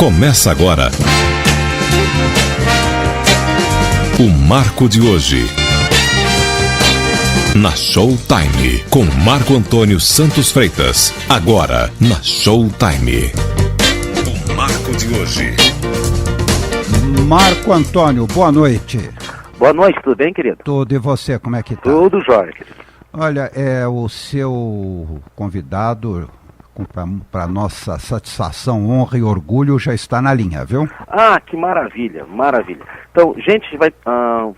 Começa agora o Marco de hoje. Na Showtime, com Marco Antônio Santos Freitas. Agora, na Showtime. O Marco de hoje. Marco Antônio, boa noite. Boa noite, tudo bem, querido? Tudo, e você, como é que tá? Tudo jóia, querido. Olha, o seu convidado, para nossa satisfação, honra e orgulho, já está na linha, viu? Ah, que maravilha, maravilha. Então, gente,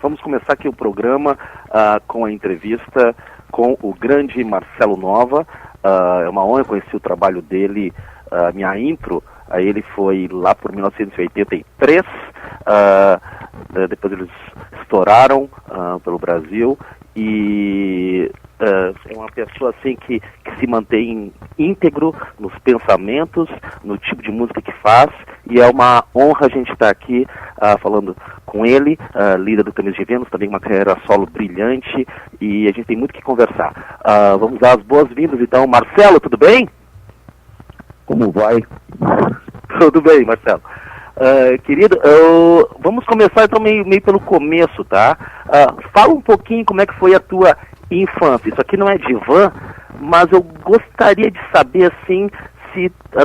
vamos começar aqui o programa com a entrevista com o grande Marcelo Nova. É uma honra, eu conheci o trabalho dele, minha intro, ele foi lá por 1983, depois eles estouraram pelo Brasil e é uma pessoa assim que se mantém íntegro nos pensamentos, no tipo de música que faz, e é uma honra a gente estar aqui falando com ele, líder do Caminhos de Vênus, também uma carreira solo brilhante, e a gente tem muito que conversar. Vamos dar as boas-vindas então. Marcelo, tudo bem? Como vai? Tudo bem, Marcelo. Querido, vamos começar então meio pelo começo, tá? Fala um pouquinho como é que foi a tua infância. Isso aqui não é divã, mas eu gostaria de saber, assim, se a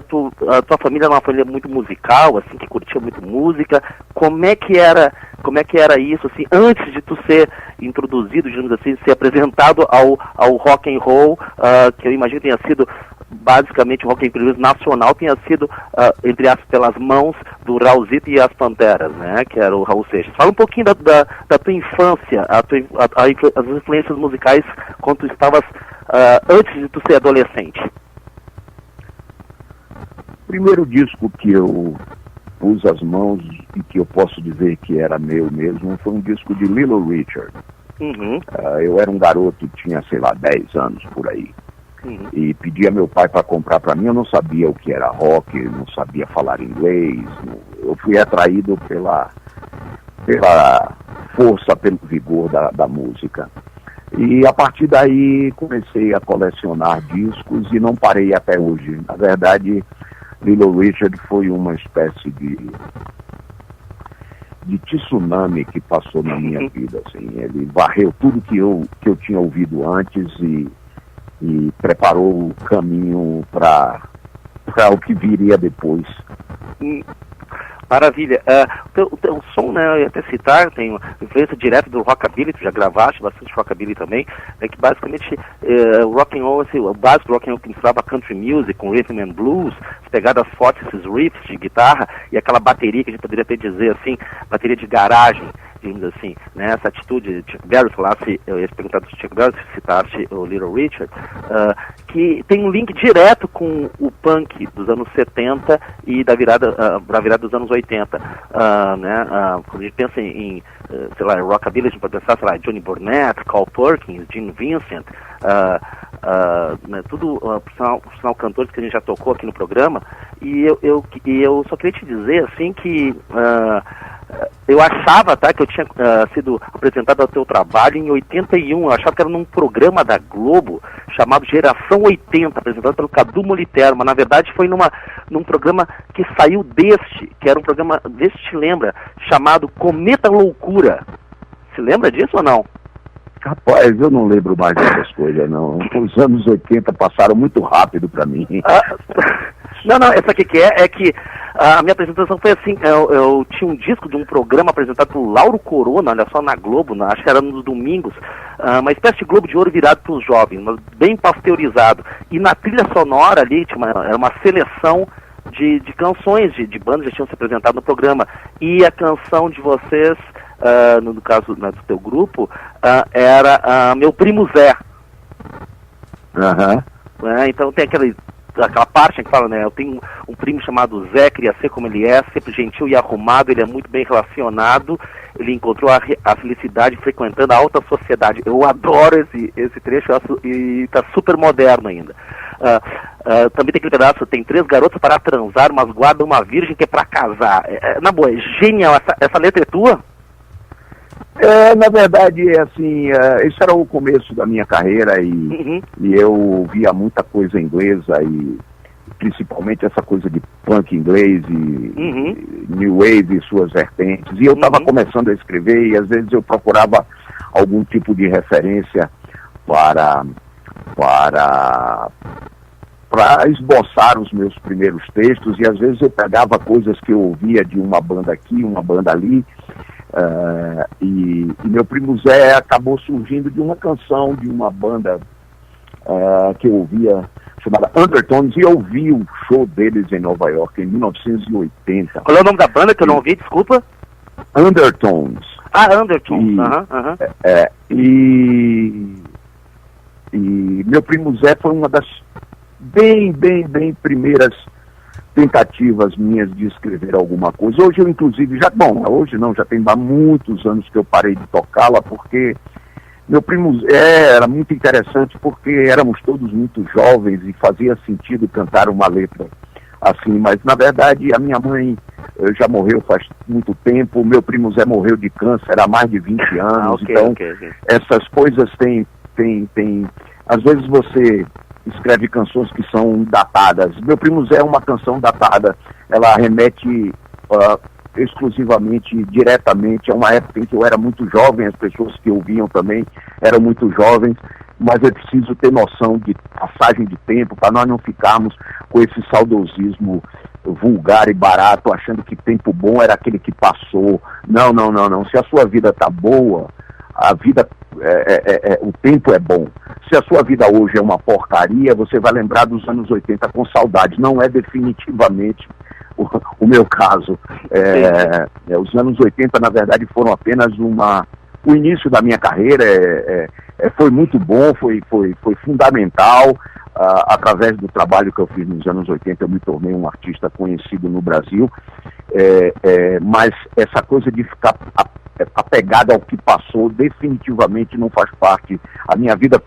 tua família era uma família muito musical, assim, que curtia muito música. Como é que era isso, assim, antes de tu ser introduzido, digamos assim, ser apresentado ao rock and roll, que eu imagino tenha sido basicamente o rock and roll nacional, tenha sido, entre aspas, pelas mãos do Raulzito e as Panteras, né, que era o Raul Seixas. Fala um pouquinho da tua infância, as influências musicais quando tu estavas, antes de tu ser adolescente. O primeiro disco que eu pus as mãos e que eu posso dizer que era meu mesmo foi um disco de Little Richard. Uhum. Eu era um garoto, tinha, sei lá, 10 anos por aí. Uhum. E pedia meu pai para comprar para mim. Eu não sabia o que era rock, não sabia falar inglês. Eu fui atraído pela força, pelo vigor da música. E a partir daí comecei a colecionar discos e não parei até hoje. Na verdade, Little Richard foi uma espécie de tsunami que passou na minha vida, assim. Ele varreu tudo que eu tinha ouvido antes e preparou o caminho para o que viria depois. Maravilha. O teu som, né, eu ia até citar, tem uma influência direta do rockabilly, tu já gravaste bastante rockabilly também, né, que basicamente o rock and roll, assim, o básico do rock and roll que misturava country music com rhythm and blues, pegadas fortes, esses riffs de guitarra e aquela bateria que a gente poderia até dizer assim, bateria de garagem, digamos assim, né, essa atitude de Chuck Berry, eu ia te perguntar do Chuck Berry, se citaste o Little Richard, que tem um link direto com o punk dos anos 70 e da virada dos anos 80, né, quando a gente pensa em sei lá, rockabilly, a gente pode pensar, sei lá, Johnny Burnett, Carl Perkins, Gene Vincent, né, tudo, por sinal, cantores que a gente já tocou aqui no programa, e eu só queria te dizer, assim, que eu achava, tá, que eu tinha sido apresentado ao teu trabalho em 81, eu achava que era num programa da Globo chamado Geração 80, apresentado pelo Cadu Moliterno, mas na verdade foi num programa que saiu que era um programa, vê se te lembra, chamado Cometa Loucura. Se lembra disso ou não? Rapaz, eu não lembro mais dessas coisas, não. Os anos 80 passaram muito rápido para mim. Não, essa aqui é que a minha apresentação foi assim, eu tinha um disco de um programa apresentado por Lauro Corona, olha só, na Globo, acho que era nos domingos, uma espécie de Globo de Ouro virado para os jovens, mas bem pasteurizado. E na trilha sonora ali, era uma seleção de canções de bandas que já tinham se apresentado no programa. E a canção de vocês, no caso, né, do teu grupo, era Meu Primo Zé. Então tem aquela parte que fala, né, eu tenho um primo chamado Zé, queria ser como ele é, sempre gentil e arrumado, ele é muito bem relacionado, ele encontrou a felicidade frequentando a alta sociedade. Eu adoro esse trecho e tá super moderno ainda. Também tem aquele pedaço, tem 3 garotas para transar, mas guarda uma virgem que é para casar. Na boa, é genial. Essa letra é tua? Na verdade, assim, esse era o começo da minha carreira e eu via muita coisa inglesa principalmente essa coisa de punk inglês e new wave e suas vertentes. E eu estava começando a escrever e às vezes eu procurava algum tipo de referência para esboçar os meus primeiros textos, e às vezes eu pegava coisas que eu ouvia de uma banda aqui, uma banda ali, e meu primo Zé acabou surgindo de uma canção de uma banda que eu ouvia, chamada Undertones, e eu vi o show deles em Nova York em 1980. Qual é o nome da banda que eu não ouvi, desculpa? Undertones. Undertones, E meu primo Zé foi uma das bem primeiras tentativas minhas de escrever alguma coisa. Hoje eu inclusive, já tem muitos anos que eu parei de tocá-la, porque meu primo Zé era muito interessante, porque éramos todos muito jovens e fazia sentido cantar uma letra assim, mas na verdade a minha mãe já morreu faz muito tempo, meu primo Zé morreu de câncer há mais de 20 anos, então essas coisas têm às vezes você escreve canções que são datadas. Meu primo Zé é uma canção datada, ela remete exclusivamente, diretamente a uma época em que eu era muito jovem, as pessoas que ouviam também eram muito jovens, mas é preciso ter noção de passagem de tempo para nós não ficarmos com esse saudosismo vulgar e barato, achando que tempo bom era aquele que passou. Não. Se a sua vida está boa, a vida, o tempo é bom. Se a sua vida hoje é uma porcaria, você vai lembrar dos anos 80 com saudade. Não é definitivamente o meu caso. Os anos 80, na verdade, foram apenas o início da minha carreira. Foi muito bom, foi fundamental. Através do trabalho que eu fiz nos anos 80, eu me tornei um artista conhecido no Brasil. Mas essa coisa de ficar apegado ao que passou, definitivamente não faz parte. A minha vida,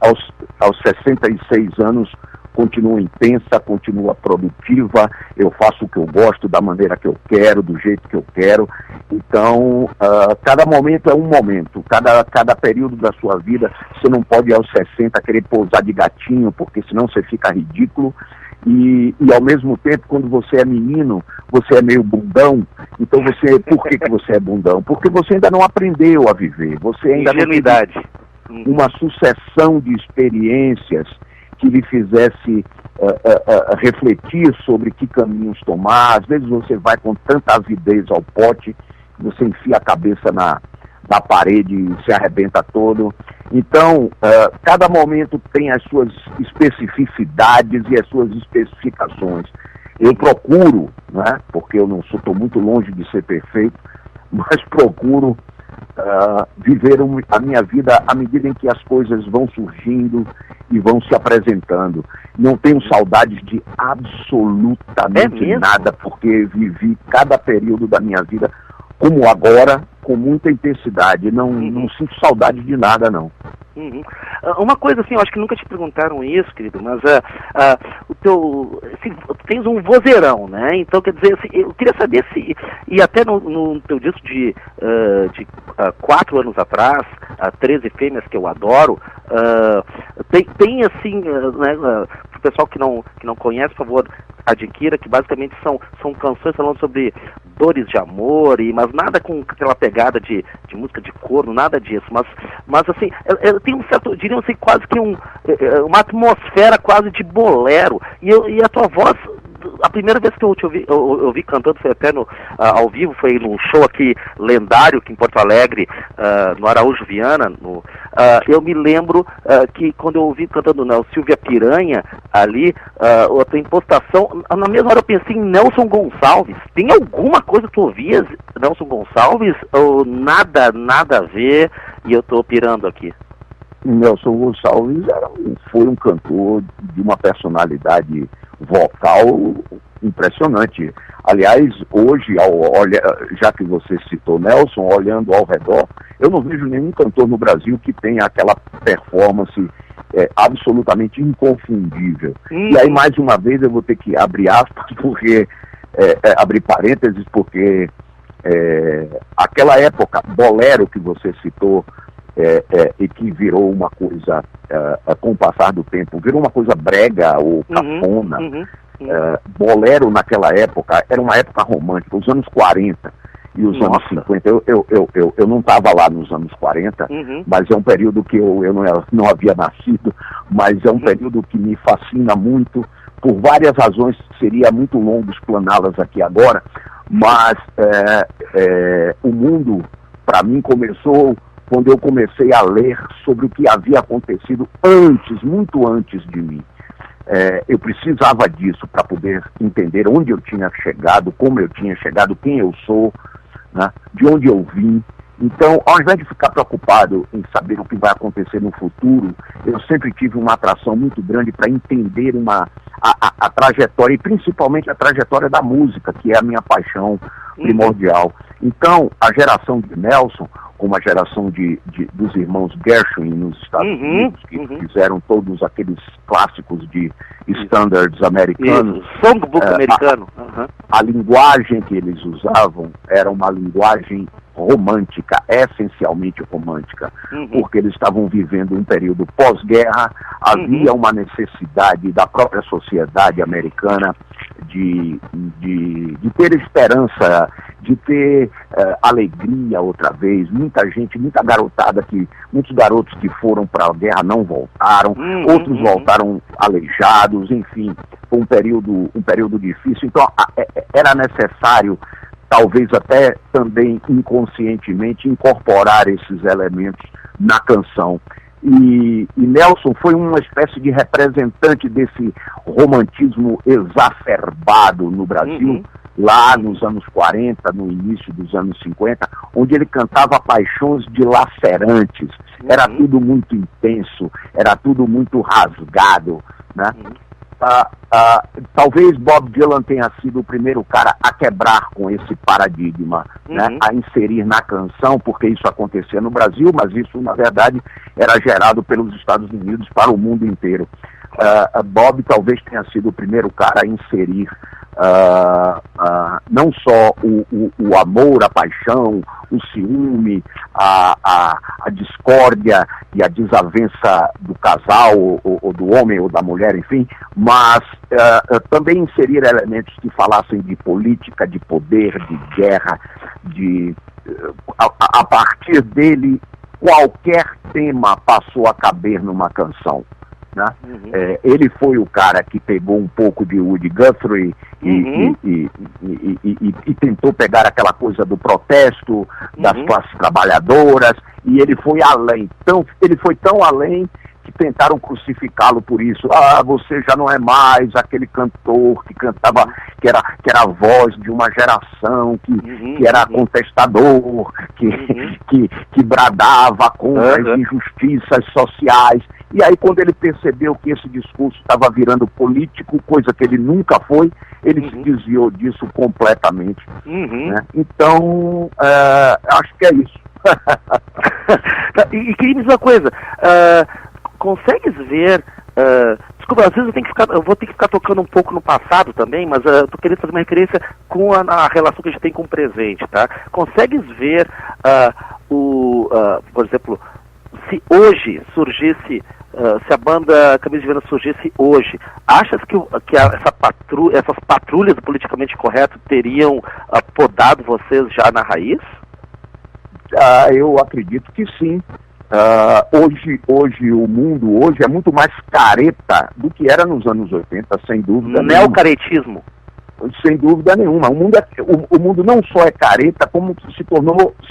aos 66 anos, continua intensa, continua produtiva, eu faço o que eu gosto, da maneira que eu quero, do jeito que eu quero. Então, cada momento é um momento, cada período da sua vida, você não pode aos 60 querer pousar de gatinho, porque senão você fica ridículo. E ao mesmo tempo, quando você é menino, você é meio bundão. Então por que você é bundão? Porque você ainda não aprendeu a viver, você ainda não teve uma sucessão de experiências que lhe fizesse refletir sobre que caminhos tomar. Às vezes você vai com tanta avidez ao pote, você enfia a cabeça na parede e se arrebenta todo. Então, cada momento tem as suas especificidades e as suas especificações. Eu procuro, né, porque eu não estou muito longe de ser perfeito, mas procuro viver a minha vida à medida em que as coisas vão surgindo e vão se apresentando. Não tenho saudades de absolutamente nada, porque vivi cada período da minha vida como agora, com muita intensidade. Não sinto saudade de nada, não. Uma coisa assim, eu acho que nunca te perguntaram isso, querido, mas tu tens um vozeirão, né? Então, quer dizer, assim, eu queria saber se, e até no teu disco de 4 anos atrás, 13 Fêmeas, que eu adoro, tem assim, né, pro pessoal que não conhece, por favor, adquira, que basicamente são canções falando sobre dores de amor, mas nada com aquela pegada de música de corno, nada disso, mas assim, tem um certo, diria assim, quase que uma atmosfera quase de bolero, e a tua voz, a primeira vez que eu te ouvi cantando foi até ao vivo, foi num show aqui lendário aqui em Porto Alegre, no Araújo Viana. Eu me lembro que quando eu ouvi cantando o Silvia Piranha ali, a tua impostação, na mesma hora eu pensei em Nelson Gonçalves. Tem alguma coisa que tu ouvias, Nelson Gonçalves, ou nada a ver, e eu tô pirando aqui? Nelson Gonçalves foi um cantor de uma personalidade vocal impressionante. Aliás, hoje, já que você citou Nelson, olhando ao redor, eu não vejo nenhum cantor no Brasil que tenha aquela performance absolutamente inconfundível. E aí, mais uma vez, eu vou ter que abrir aspas, porque abrir parênteses, porque aquela época, bolero que você citou, e que virou uma coisa, com o passar do tempo, virou uma coisa brega ou cafona. bolero naquela época era uma época romântica, os anos 40 e os anos 50. Eu não estava lá nos anos 40, mas é um período que eu não havia nascido, mas é um período que me fascina muito, por várias razões. Seria muito longo explaná-las aqui agora, mas o mundo, para mim, começou quando eu comecei a ler sobre o que havia acontecido antes, muito antes de mim. Eu precisava disso para poder entender onde eu tinha chegado, como eu tinha chegado, quem eu sou, né, de onde eu vim. Então, ao invés de ficar preocupado em saber o que vai acontecer no futuro, eu sempre tive uma atração muito grande para entender a trajetória, e principalmente a trajetória da música, que é a minha paixão primordial. Então, a geração de Nelson, como a geração dos irmãos Gershwin nos Estados Unidos, que fizeram todos aqueles clássicos de standards americanos. Songbook americano. A linguagem que eles usavam era uma linguagem romântica, essencialmente romântica, porque eles estavam vivendo um período pós-guerra. Havia uma necessidade da própria sociedade americana de ter esperança, de ter alegria outra vez. Muita gente, muita garotada, muitos garotos que foram para a guerra não voltaram, outros voltaram aleijados, enfim, foi um período difícil. Então era necessário, talvez até também inconscientemente, incorporar esses elementos na canção. E Nelson foi uma espécie de representante desse romantismo exacerbado no Brasil, lá nos anos 40, no início dos anos 50, onde ele cantava paixões dilacerantes. Era tudo muito intenso, era tudo muito rasgado, né? Talvez Bob Dylan tenha sido o primeiro cara a quebrar com esse paradigma, né, a inserir na canção, porque isso acontecia no Brasil, mas isso, na verdade, era gerado pelos Estados Unidos para o mundo inteiro. Bob talvez tenha sido o primeiro cara a inserir não só o amor, a paixão, o ciúme, a discórdia e a desavença do casal, ou do homem ou da mulher, enfim, mas também inserir elementos que falassem de política, de poder, de guerra, a partir dele, qualquer tema passou a caber numa canção. Né? Ele foi o cara que pegou um pouco de Woody Guthrie e tentou pegar aquela coisa do protesto das classes trabalhadoras, e ele foi além. Ele foi tão além que tentaram crucificá-lo por isso. Você já não é mais aquele cantor que cantava, que era a voz de uma geração, que era contestador, que bradava contra as injustiças sociais. E aí, quando ele percebeu que esse discurso estava virando político, coisa que ele nunca foi, ele se desviou disso completamente. Né? Então, acho que é isso. E queria dizer uma coisa, consegues ver... desculpa, às vezes eu vou ter que ficar tocando um pouco no passado também, mas estou querendo fazer uma referência com a relação que a gente tem com o presente, tá? Consegues ver, por exemplo, se hoje surgisse... se a banda Camisa de Vênus surgisse hoje, achas que essas patrulhas do politicamente correto teriam podado vocês já na raiz? Eu acredito que sim. Hoje o mundo é muito mais careta do que era nos anos 80, sem dúvida nenhuma. Neocaretismo. Sem dúvida nenhuma. O mundo não só é careta, como se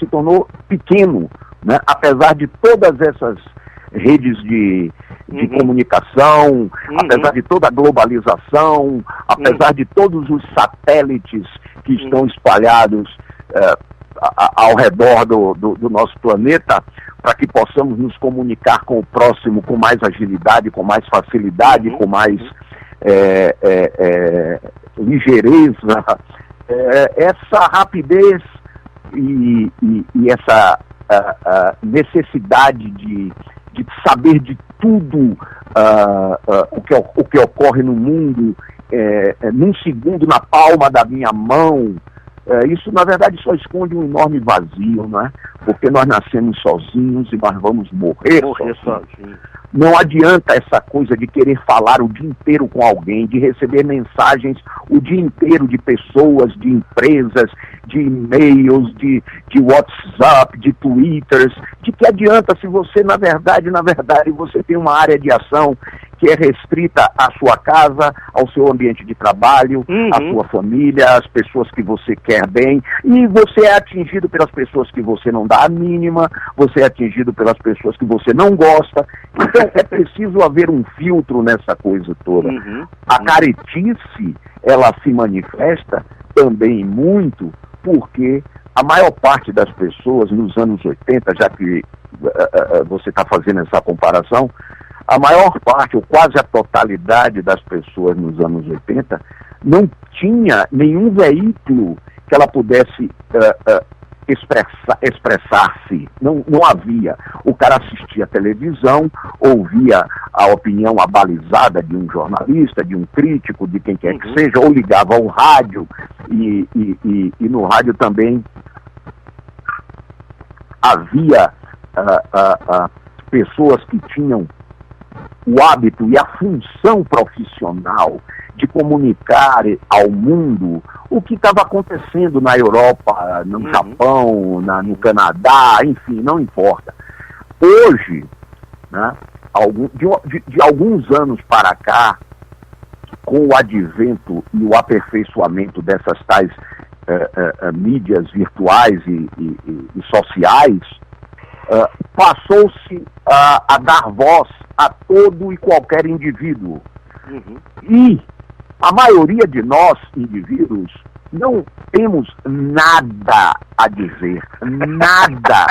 tornou pequeno, né? Apesar de todas essas redes de comunicação, apesar de toda a globalização, apesar de todos os satélites que estão espalhados ao redor do nosso planeta, para que possamos nos comunicar com o próximo com mais agilidade, com mais facilidade, com mais ligeireza. Essa rapidez e essa necessidade de saber de tudo o que ocorre no mundo num segundo, na palma da minha mão, isso na verdade só esconde um enorme vazio, não é? Porque nós nascemos sozinhos e nós vamos morrer sozinhos. Não adianta essa coisa de querer falar o dia inteiro com alguém, de receber mensagens o dia inteiro de pessoas, de empresas, de e-mails, de WhatsApp, de Twitters. De que adianta se você, na verdade, você tem uma área de ação que é restrita à sua casa, ao seu ambiente de trabalho, à sua família, às pessoas que você quer bem, e você é atingido pelas pessoas que você não dá a mínima, você é atingido pelas pessoas que você não gosta. Então é preciso haver um filtro nessa coisa toda. A caretice, ela se manifesta também muito porque a maior parte das pessoas nos anos 80, já que você está fazendo essa comparação, a maior parte, ou quase a totalidade das pessoas nos anos 80, não tinha nenhum veículo que ela pudesse expressar-se. Não havia. O cara assistia a televisão, ouvia a opinião abalizada de um jornalista, de um crítico, de quem quer que seja, ou ligava ao rádio, e no rádio também havia pessoas que tinham o hábito e a função profissional de comunicar ao mundo o que estava acontecendo na Europa, no Japão, no Canadá, enfim, não importa. Hoje, né, de alguns anos para cá, com o advento e o aperfeiçoamento dessas tais mídias virtuais e sociais, passou-se a dar voz a todo e qualquer indivíduo. E a maioria de nós, indivíduos, não temos nada a dizer. Nada.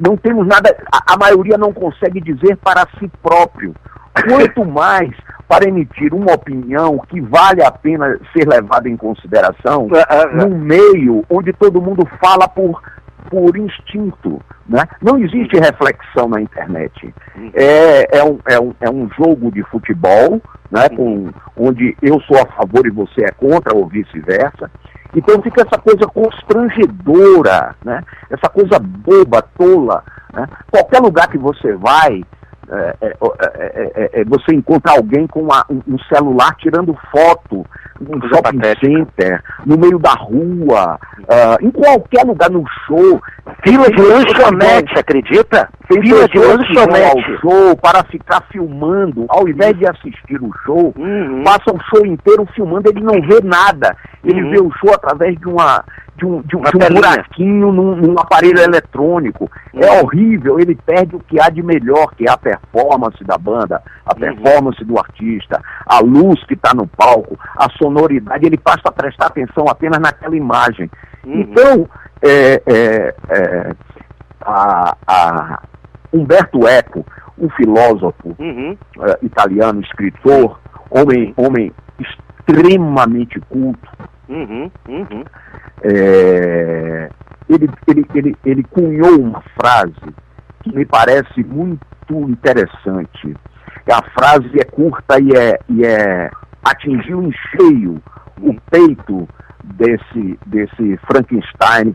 Não temos nada. A maioria não consegue dizer para si próprio. Quanto mais para emitir uma opinião que vale a pena ser levada em consideração num meio onde todo mundo fala por instinto, né? Não existe reflexão na internet. É um jogo de futebol, né? Onde eu sou a favor e você é contra, ou vice-versa. Então fica essa coisa constrangedora, né? Essa coisa boba, tola, né? Qualquer lugar que você vai, você encontra alguém com um celular tirando foto num shopping center, no meio da rua, em qualquer lugar, no show. Fila de lanchonete, acredita? Fila de lanchonete. Ao show para ficar filmando, ao invés de assistir o show, passa o show inteiro filmando, ele não vê nada. Ele vê o show através de um buraquinho num aparelho eletrônico. É horrível, ele perde o que há de melhor, que é a performance da banda, a performance do artista, a luz que está no palco, a sonoridade, ele passa a prestar atenção apenas naquela imagem. Então, Umberto Eco, um filósofo italiano, escritor, homem extremamente culto, ele cunhou uma frase que me parece muito interessante. A frase é curta e atingiu em cheio o peito desse Frankenstein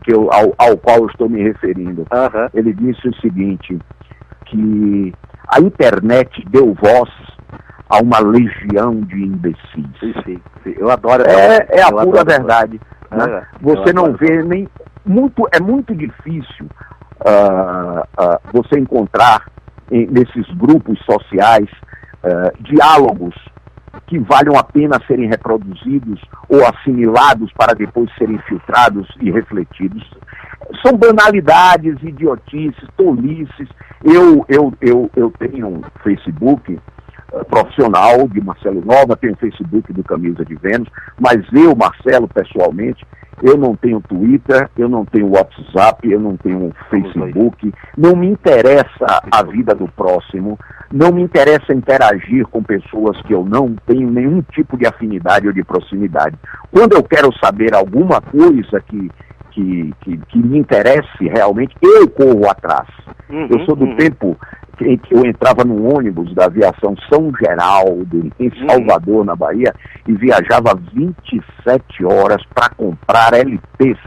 ao qual eu estou me referindo. Ele disse o seguinte, que a internet deu voz a uma legião de imbecis. Sim. Eu adoro. É a pura verdade. Né? Você não vê nem... É muito difícil você encontrar nesses grupos sociais diálogos que valham a pena serem reproduzidos ou assimilados para depois serem filtrados e refletidos. São banalidades, idiotices, tolices. Eu tenho um Facebook profissional de Marcelo Nova, tenho o Facebook do Camisa de Vênus, mas eu, Marcelo, pessoalmente, eu não tenho Twitter, eu não tenho WhatsApp, eu não tenho Facebook, não me interessa a vida do próximo, não me interessa interagir com pessoas que eu não tenho nenhum tipo de afinidade ou de proximidade. Quando eu quero saber alguma coisa que me interesse realmente, eu corro atrás. Eu sou do tempo em que eu entrava no ônibus da aviação São Geraldo, em Salvador, na Bahia, e viajava 27 horas para comprar LPs,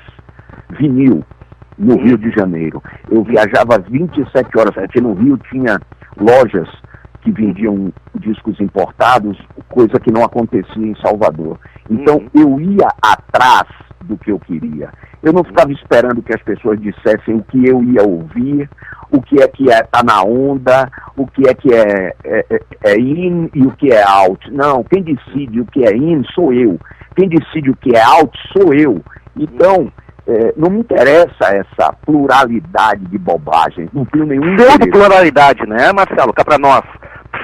vinil, no Rio de Janeiro. Eu viajava 27 horas, porque no Rio tinha lojas que vendiam discos importados, coisa que não acontecia em Salvador. Então eu ia atrás do que eu queria. Eu não ficava esperando que as pessoas dissessem o que eu ia ouvir, o que é tá na onda, o que é in e o que é out. Não, quem decide o que é in sou eu. Quem decide o que é out sou eu. Então, não me interessa essa pluralidade de bobagens. Não tenho nenhum interesse. Pseudo-pluralidade, né, Marcelo? Cá pra nós.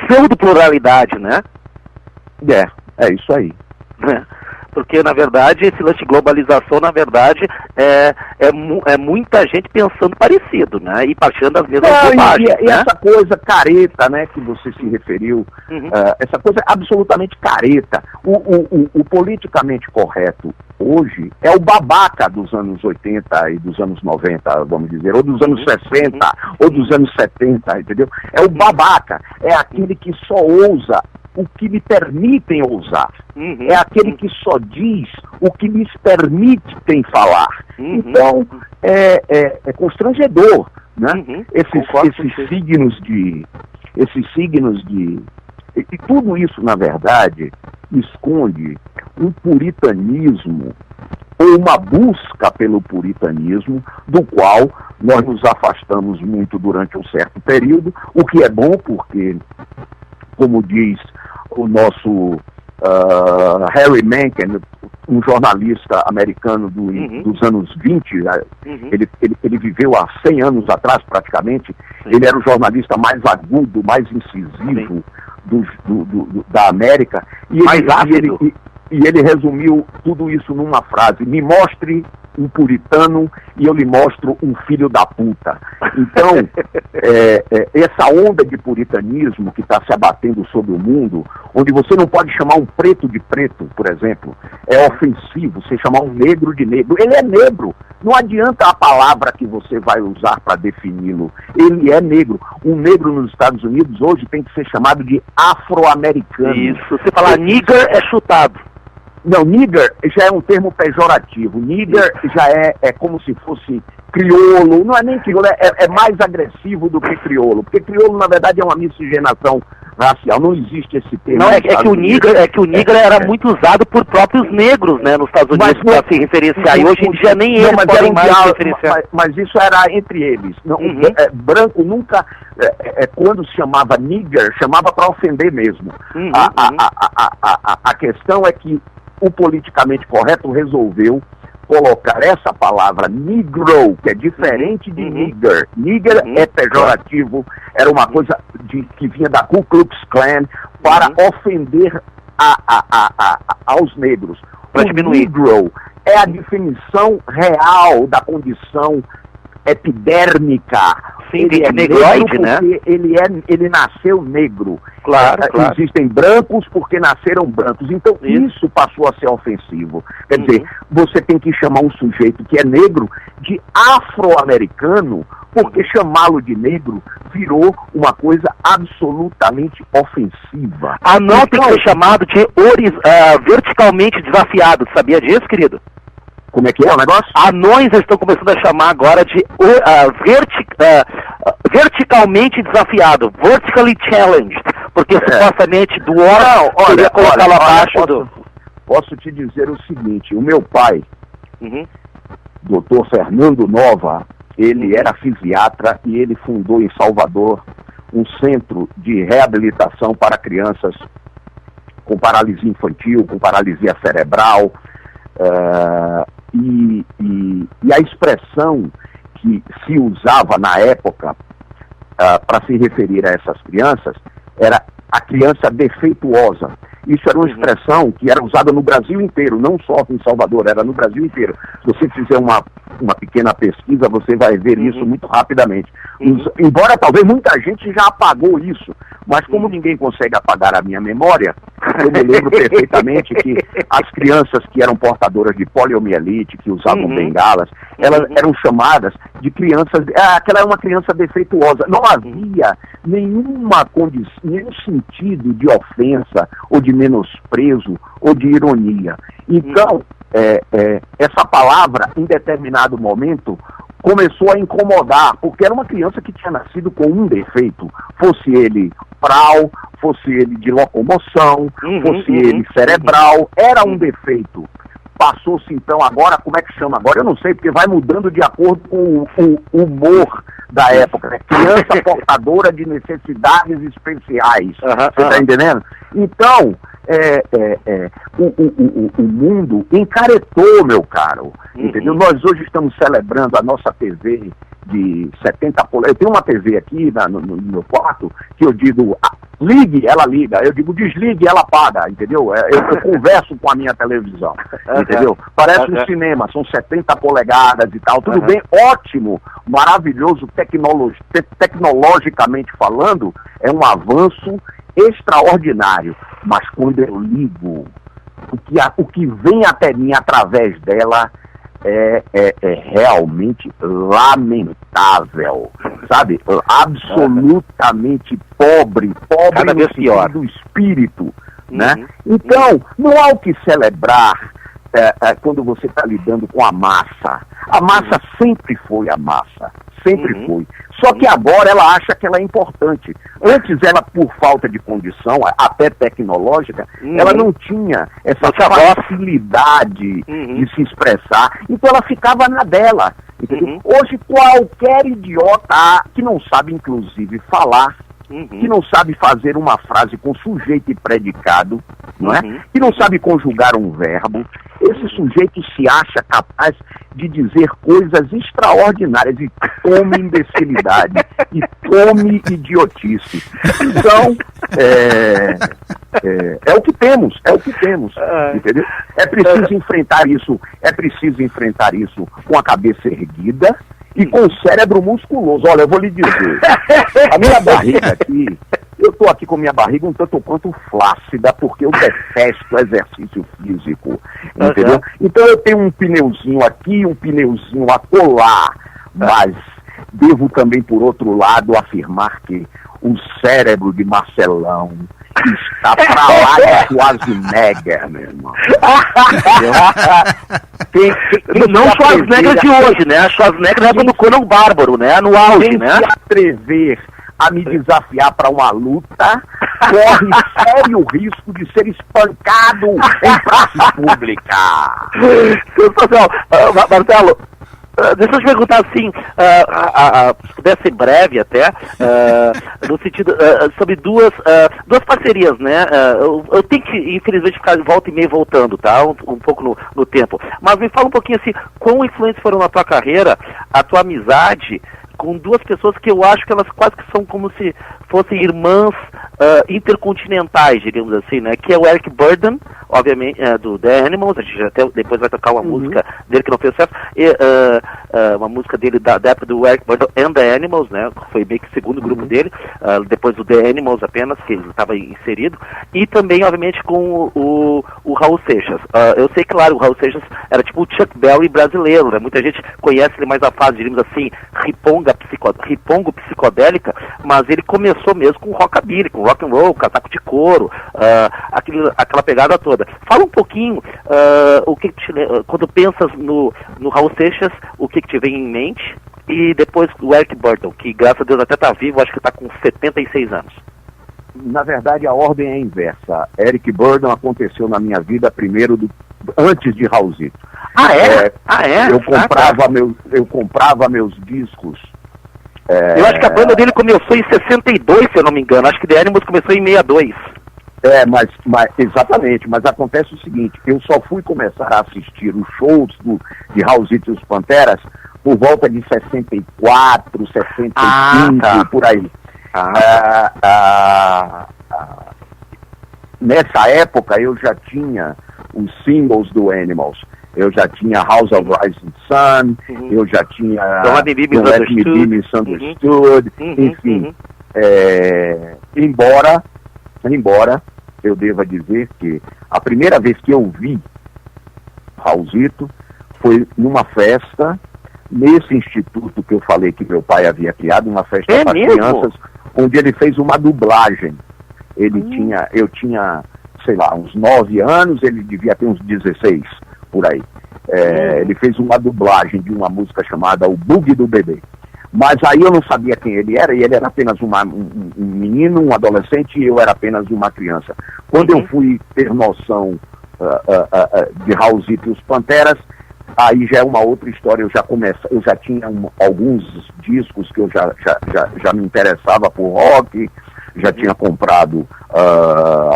Pseudo-pluralidade, né? É isso aí. Porque, na verdade, esse lance de globalização, na verdade, é muita gente pensando parecido, né? E partindo das mesmas bobagens, e essa coisa careta, né, que você se referiu, essa coisa absolutamente careta. O politicamente correto hoje é o babaca dos anos 80 e dos anos 90, vamos dizer, ou dos anos 60, ou dos anos 70, entendeu? É o babaca, é aquele que só ousa o que lhe permitem ousar. É aquele que só diz o que lhes permitem falar. Então, é constrangedor, né? Esses signos de... E tudo isso, na verdade, esconde um puritanismo ou uma busca pelo puritanismo, do qual nós nos afastamos muito durante um certo período, o que é bom porque, como diz o nosso Harry Mencken, um jornalista americano dos anos 20, ele viveu há 100 anos atrás praticamente. Ele era o jornalista mais agudo, mais incisivo da América, e ele resumiu tudo isso numa frase: me mostre um puritano e eu lhe mostro um filho da puta. Então, essa onda de puritanismo que está se abatendo sobre o mundo, onde você não pode chamar um preto de preto, por exemplo, é ofensivo. Você chamar um negro de negro, ele é negro. Não adianta a palavra que você vai usar para defini-lo. Ele é negro. Um negro nos Estados Unidos hoje tem que ser chamado de afro-americano. Isso. Você falar nigger é chutado. Não, nigger já é um termo pejorativo. Nigger já é como se fosse crioulo. Não é nem crioulo, é mais agressivo do que crioulo. Porque crioulo, na verdade, é uma miscigenação racial. Não existe esse termo. Não, é que o nigger era muito usado por próprios negros, né, nos Estados Unidos, para se referenciar. E hoje em dia nem eles podem mais se referenciar. Mas isso era entre eles. Não, branco nunca... quando se chamava nigger, chamava para ofender mesmo. A questão é que o politicamente correto resolveu colocar essa palavra negro, que é diferente de nigger. Nigger é pejorativo, era uma coisa que vinha da Ku Klux Klan para ofender aos negros. O negro é a definição real da condição epidérmica. Sim, ele é negroide, né? Ele nasceu negro. Claro. Existem brancos porque nasceram brancos. Então isso passou a ser ofensivo. Quer dizer, você tem que chamar um sujeito que é negro de afro-americano, porque chamá-lo de negro virou uma coisa absolutamente ofensiva. Anão tem que ser chamado de verticalmente desafiado. Sabia disso, querido? Como é que é o negócio? Anões estão começando a chamar agora de verticalmente desafiado, vertically challenged, porque supostamente do órgão queria colocá-lo abaixo do... Posso te dizer o seguinte: o meu pai, Dr. Fernando Nova, ele era fisiatra e ele fundou em Salvador um centro de reabilitação para crianças com paralisia infantil, com paralisia cerebral. E a expressão que se usava na época para se referir a essas crianças era a criança defeituosa. Isso era uma expressão que era usada no Brasil inteiro, não só em Salvador, era no Brasil inteiro. Se você fizer uma pequena pesquisa, você vai ver isso muito rapidamente. Embora talvez muita gente já apagou isso, mas como ninguém consegue apagar a minha memória, eu me lembro perfeitamente que as crianças que eram portadoras de poliomielite, que usavam bengalas, elas eram chamadas de crianças... aquela é uma criança defeituosa. Não havia nenhum sentido de ofensa, ou de menosprezo, ou de ironia. Então, essa palavra, em determinado momento, começou a incomodar, porque era uma criança que tinha nascido com um defeito, fosse ele oral, fosse ele de locomoção, fosse ele cerebral, era um defeito. Passou-se então agora, como é que chama? Agora eu não sei, porque vai mudando de acordo com o humor da época, né? Criança portadora de necessidades especiais, você tá entendendo? Então, o mundo encaretou, meu caro, entendeu? Nós hoje estamos celebrando a nossa TV de 70 polegadas. Eu tenho uma TV aqui no meu quarto que eu digo, ligue, ela liga. Eu digo, desligue, ela apaga, entendeu? Eu converso com a minha televisão, entendeu? Parece um cinema, são 70 polegadas e tal. Tudo bem, ótimo, maravilhoso, tecnologicamente falando, é um avanço extraordinário. Mas quando eu ligo, o que vem até mim através dela é realmente lamentável, sabe? Absolutamente pobre cada vez pior do espírito, né? Então, não há o que celebrar quando você está lidando com a massa. A massa sempre foi a massa, sempre foi. Só que agora ela acha que ela é importante. Antes ela, por falta de condição, até tecnológica, ela não tinha essa facilidade de se expressar. Então ela ficava na dela. Hoje qualquer idiota que não sabe inclusive falar, que não sabe fazer uma frase com sujeito e predicado, não é? Que não sabe conjugar um verbo, esse sujeito se acha capaz de dizer coisas extraordinárias e come imbecilidade e come idiotice. Então, é o que temos, entendeu? É preciso enfrentar isso com a cabeça erguida e com o cérebro musculoso. Olha, eu vou lhe dizer, a minha barriga aqui, eu estou aqui com minha barriga um tanto quanto flácida, porque eu detesto exercício físico, entendeu? Então eu tenho um pneuzinho aqui, um pneuzinho acolá, mas devo também, por outro lado, afirmar que o cérebro de Marcelão está pra lá de Schwarzenegger, meu irmão. Não Schwarzenegger de hoje, né? A Schwarzenegger na época do Conan Bárbaro, né? No auge, né? Se atrever a me desafiar para uma luta, corre sério risco de ser espancado em praça pública. Sensacional. Marcelo, deixa eu te perguntar assim, se puder ser breve até, no sentido, sobre duas parcerias, né? Eu tenho que, infelizmente, ficar de volta e meia voltando, tá? Um pouco no tempo. Mas me fala um pouquinho assim, quão influentes foram na tua carreira, a tua amizade com duas pessoas que eu acho que elas quase que são como se fossem irmãs intercontinentais, diríamos assim, né? Que é o Eric Burdon, obviamente, do The Animals. A gente até depois vai tocar uma música dele que não fez sucesso, uma música dele da época do Eric Burdon and The Animals, né? Foi meio que o segundo grupo dele, depois do The Animals apenas, que ele estava inserido, e também, obviamente, com o Raul Seixas. Eu sei, claro, o Raul Seixas era tipo o Chuck Berry brasileiro, né? Muita gente conhece ele mais a fase, diríamos assim, ripongo psicodélica, mas ele começou mesmo com rockabilly, com rock and roll, casaco de couro, aquela pegada toda. Fala um pouquinho, quando pensas no Raul Seixas, o que te vem em mente, e depois o Eric Burdon, que graças a Deus até está vivo, acho que está com 76 anos. Na verdade, a ordem é inversa. Eric Burdon aconteceu na minha vida primeiro, antes de Raulzito. Eu comprava meus discos. Eu acho que a banda dele começou em 62, se eu não me engano. Acho que The Animals começou em 62. Exatamente, mas acontece o seguinte, eu só fui começar a assistir os shows de Raulzito e os Panteras por volta de 64, 65, por aí. Nessa época eu já tinha os singles do Animals. Eu já tinha House of Rising Sun, eu já tinha Don't Let Me Be Misunderstood, enfim. Embora eu deva dizer que a primeira vez que eu vi Raulzito foi numa festa, nesse instituto que eu falei que meu pai havia criado, uma festa para crianças, onde ele fez uma dublagem. Eu tinha, sei lá, uns 9 anos, ele devia ter uns 16, por aí. Ele fez uma dublagem de uma música chamada O Boogie do Bebê. Mas aí eu não sabia quem ele era, e ele era apenas um menino, um adolescente, e eu era apenas uma criança. Quando eu fui ter noção de Raulzito e os Panteras, aí já é uma outra história. Eu já tinha alguns discos que eu já me interessava por rock, já tinha comprado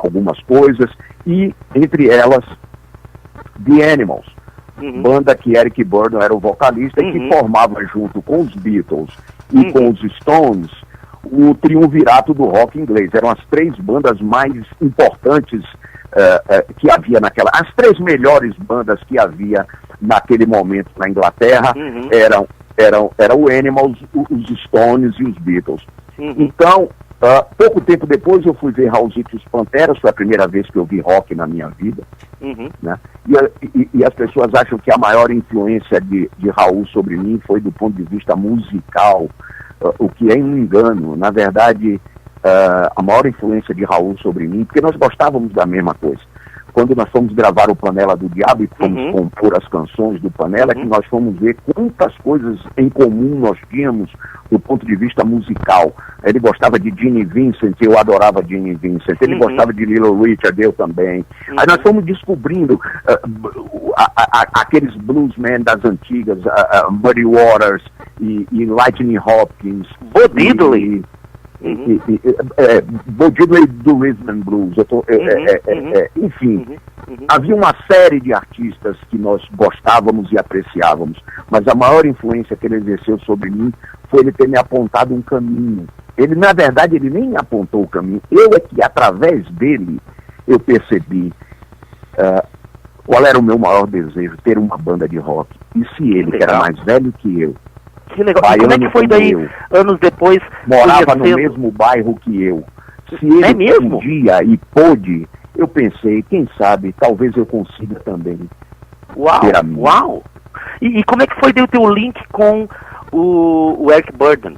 algumas coisas, e entre elas The Animals, banda que Eric Burdon era o vocalista e que formava junto com os Beatles e com os Stones o triunvirato do rock inglês. Eram as 3 bandas mais importantes que havia as 3 melhores bandas que havia naquele momento na Inglaterra eram o Animals, os Stones e os Beatles. Então, pouco tempo depois eu fui ver Raulzito e os Panteras, foi a primeira vez que eu vi rock na minha vida, né? E as pessoas acham que a maior influência de Raul sobre mim foi do ponto de vista musical, o que é um engano. Na verdade, a maior influência de Raul sobre mim, porque nós gostávamos da mesma coisa. Quando nós fomos gravar o Panela do Diabo e fomos compor as canções do Panela, que nós fomos ver quantas coisas em comum nós tínhamos do ponto de vista musical. Ele gostava de Gene Vincent, eu adorava Gene Vincent. Ele gostava de Little Richard, eu também. Aí nós fomos descobrindo aqueles bluesmen das antigas, Muddy Waters e Lightning Hopkins. Bo Diddley. Bo Diddley do Rhythm and Blues. Enfim, havia uma série de artistas que nós gostávamos e apreciávamos, mas a maior influência que ele exerceu sobre mim foi ele ter me apontado um caminho. Ele, na verdade, ele nem me apontou o caminho. Eu é que, através dele, eu percebi qual era o meu maior desejo, ter uma banda de rock. E se ele, que era mais velho que eu, que legal. E como é que foi daí, anos depois, morava no mesmo bairro que eu? Se ele um dia e pôde, eu pensei, quem sabe, talvez eu consiga também. Uau! E como é que foi daí o teu link com o Eric Burdon?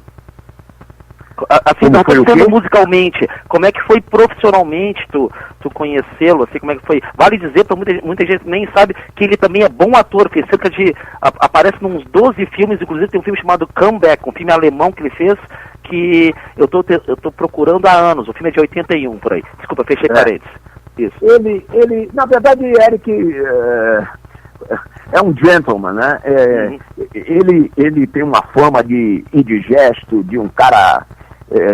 Assim, não pensando musicalmente, como é que foi profissionalmente tu conhecê-lo, assim, como é que foi? Vale dizer, para muita gente nem sabe que ele também é bom ator, fez cerca de, aparece nos 12 filmes, inclusive tem um filme chamado Comeback, um filme alemão que ele fez, que eu tô procurando há anos, o filme é de 81, por aí. Desculpa, fechei parênteses. Isso. Ele, na verdade, Eric é um gentleman, né? Ele tem uma fama de indigesto, de um cara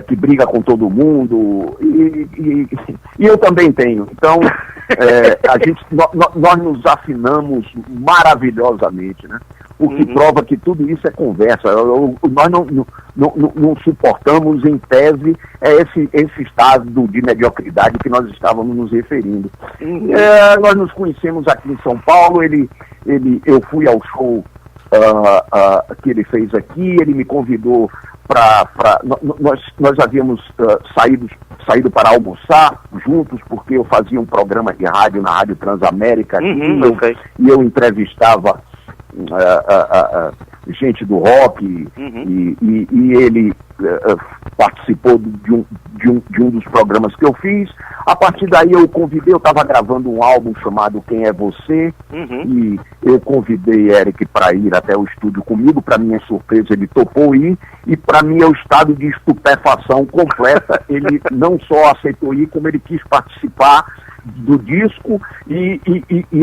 que briga com todo mundo, e eu também tenho. Então, nós nos afinamos maravilhosamente, né? O que prova que tudo isso é conversa. Nós não suportamos, em tese, esse estado de mediocridade que nós estávamos nos referindo. Nós nos conhecemos aqui em São Paulo, eu fui ao show que ele fez aqui, ele me convidou nós havíamos saído para almoçar juntos, porque eu fazia um programa de rádio na Rádio Transamérica aqui, e eu entrevistava gente do rock, e ele participou de um dos programas que eu fiz. A partir daí eu o convidei, eu estava gravando um álbum chamado Quem é Você, e eu convidei Eric para ir até o estúdio comigo. Para minha surpresa, ele topou ir, e para mim é o estado de estupefação completa. Ele não só aceitou ir, como ele quis participar do disco e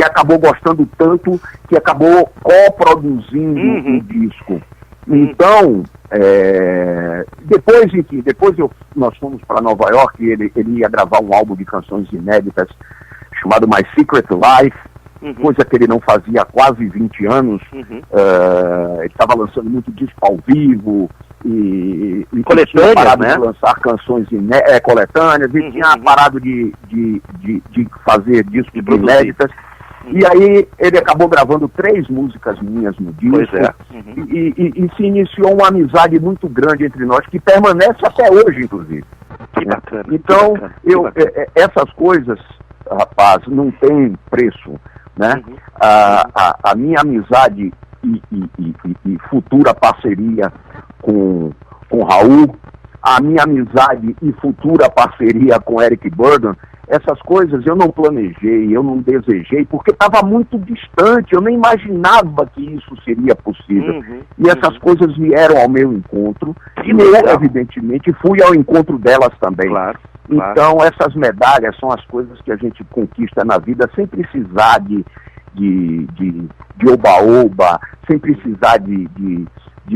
acabou gostando tanto que acabou coproduzindo o disco. Então, depois nós fomos para Nova York, e ele ia gravar um álbum de canções inéditas chamado My Secret Life, coisa que ele não fazia há quase 20 anos. Ele estava lançando muito disco ao vivo, e coletâneas, parado, né? De lançar canções coletâneas, e tinha parado de fazer discos inéditas. E aí ele acabou gravando 3 músicas minhas no disco, e se iniciou uma amizade muito grande entre nós, que permanece até hoje, inclusive. Que bacana. Então, essas coisas, rapaz, não tem preço, né? A minha amizade e futura parceria com Raul a minha amizade e futura parceria com Eric Burdon, essas coisas eu não planejei, eu não desejei, porque estava muito distante, eu nem imaginava que isso seria possível. E essas coisas vieram ao meu encontro, e eu, evidentemente, fui ao encontro delas também. Claro. Então, essas medalhas são as coisas que a gente conquista na vida sem precisar de oba-oba, sem precisar de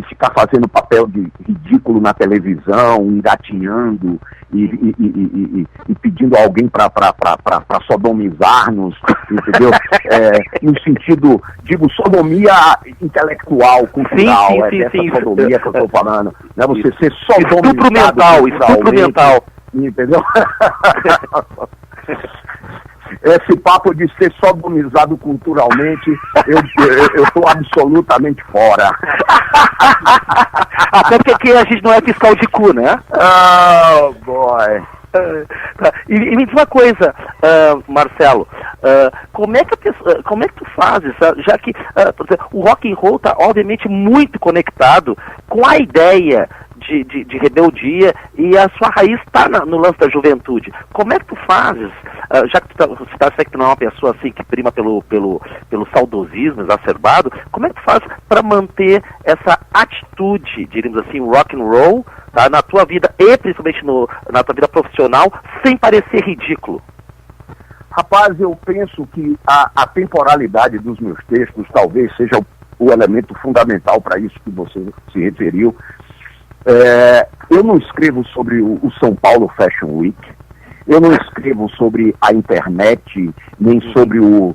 ficar fazendo papel de ridículo na televisão, engatinhando e pedindo a alguém para sodomizar-nos, entendeu? No sentido, digo, sodomia intelectual, cultural, dessa sodomia que eu estou falando. Né? Você ser sodomizado estupro mental. Entendeu? Esse papo de ser sodomizado culturalmente, eu estou absolutamente fora. Até porque aqui a gente não é fiscal de cu, né? Oh, boy. E me diz uma coisa, Marcelo, como é que tu fazes, já que o rock and roll está obviamente muito conectado com a ideia de rebeldia, e a sua raiz está no lance da juventude. Como é que tu fazes, já que você está que tu não é uma pessoa assim que prima pelo saudosismo exacerbado, como é que tu faz para manter essa atitude, diríamos assim, rock and roll, tá, na tua vida e principalmente na tua vida profissional, sem parecer ridículo? Rapaz, eu penso que a temporalidade dos meus textos talvez seja o elemento fundamental para isso que você se referiu. Eu não escrevo sobre o São Paulo Fashion Week, eu não escrevo sobre a internet, nem sobre o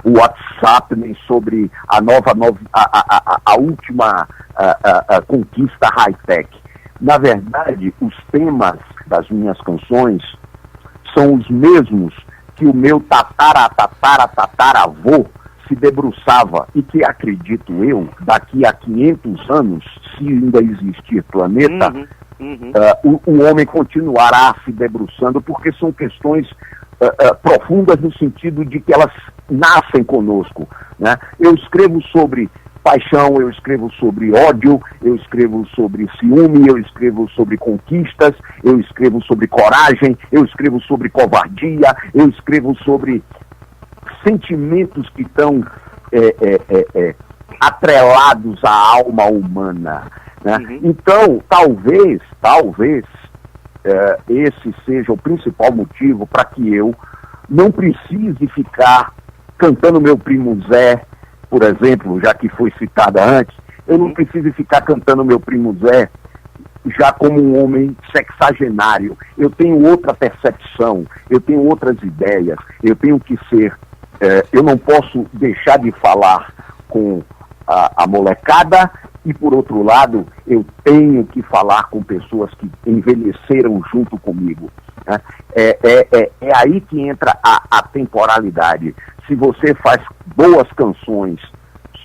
WhatsApp, nem sobre a última conquista high-tech. Na verdade, os temas das minhas canções são os mesmos que o meu tataravô se debruçava, e que, acredito eu, daqui a 500 anos, se ainda existir planeta, o homem continuará se debruçando, porque são questões profundas no sentido de que elas nascem conosco, né? Eu escrevo sobre paixão, eu escrevo sobre ódio, eu escrevo sobre ciúme, eu escrevo sobre conquistas, eu escrevo sobre coragem, eu escrevo sobre covardia, eu escrevo sobre sentimentos que estão atrelados à alma humana, né? Então, talvez esse seja o principal motivo para que eu não precise ficar cantando meu primo Zé, por exemplo, já que foi citada antes, eu não preciso ficar cantando meu primo Zé já como um homem sexagenário. Eu tenho outra percepção, eu tenho outras ideias, eu tenho que ser... eu não posso deixar de falar com a molecada, e, por outro lado, eu tenho que falar com pessoas que envelheceram junto comigo, né? É aí que entra a temporalidade. Se você faz boas canções,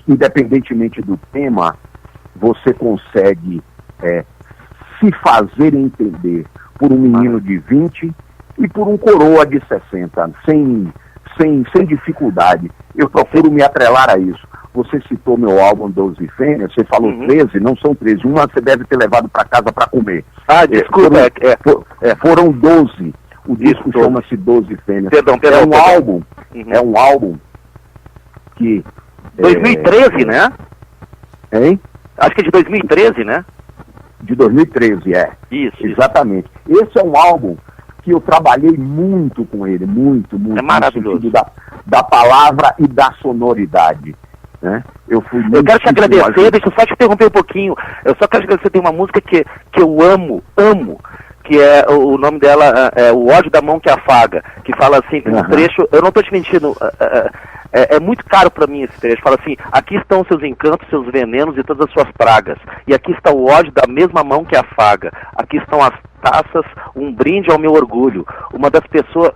independentemente do tema, você consegue se fazer entender por um menino de 20 e por um coroa de 60, sem dificuldade. Eu procuro me atrelar a isso. Você citou meu álbum 12 Fêmeas, você falou 13, não são 13. Uma você deve ter levado para casa para comer. Desculpa. Foram 12. O disco chama-se 12 Fêmeas. Perdão. É um álbum que... 2013, né? Hein? Acho que é de 2013, né? De 2013, Isso. Exatamente. Esse é um álbum que eu trabalhei muito com ele, muito. É maravilhoso. No sentido da palavra e da sonoridade, né? Eu quero te agradecer, deixa eu só te interromper um pouquinho. Eu só quero te agradecer, tem uma música que eu amo, que é, o nome dela é O Ódio da Mão que Afaga, que fala assim, tem um trecho, eu não estou te mentindo, é muito caro para mim esse trecho, fala assim: aqui estão seus encantos, seus venenos e todas as suas pragas, e aqui está o ódio da mesma mão que afaga, aqui estão as taças, um brinde ao meu orgulho, uma das pessoas,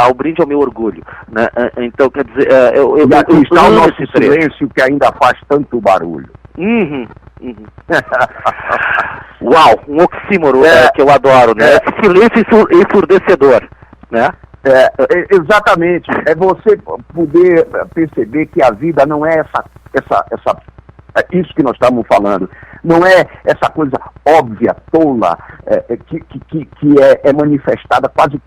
ao brinde ao meu orgulho, né? Então, quer dizer, e aqui está o nosso silêncio que ainda faz tanto barulho. Uau, um oxímoro que eu adoro, né? Silêncio ensurdecedor, né? Exatamente, é você poder perceber que a vida não é isso que nós estamos falando. não é essa coisa óbvia, tola, que é manifestada quase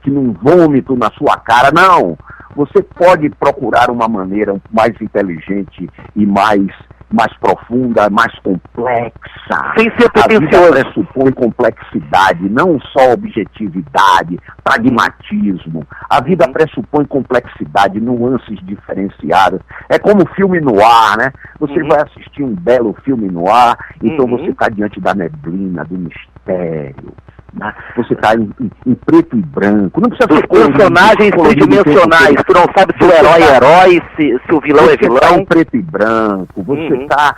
que num vômito na sua cara. Não, você pode procurar uma maneira mais inteligente e mais profunda, mais complexa. Sem ser pretensioso. A vida pressupõe complexidade, não só objetividade, pragmatismo. A vida pressupõe complexidade, nuances diferenciadas. É como filme noir, né? Você vai assistir um belo filme noir, então você está diante da neblina, do mistério. Você está em preto e branco. Não precisa ser personagens tridimensionais. Tu não sabe se o herói é herói, se o vilão é vilão. Você está em preto e branco. Você está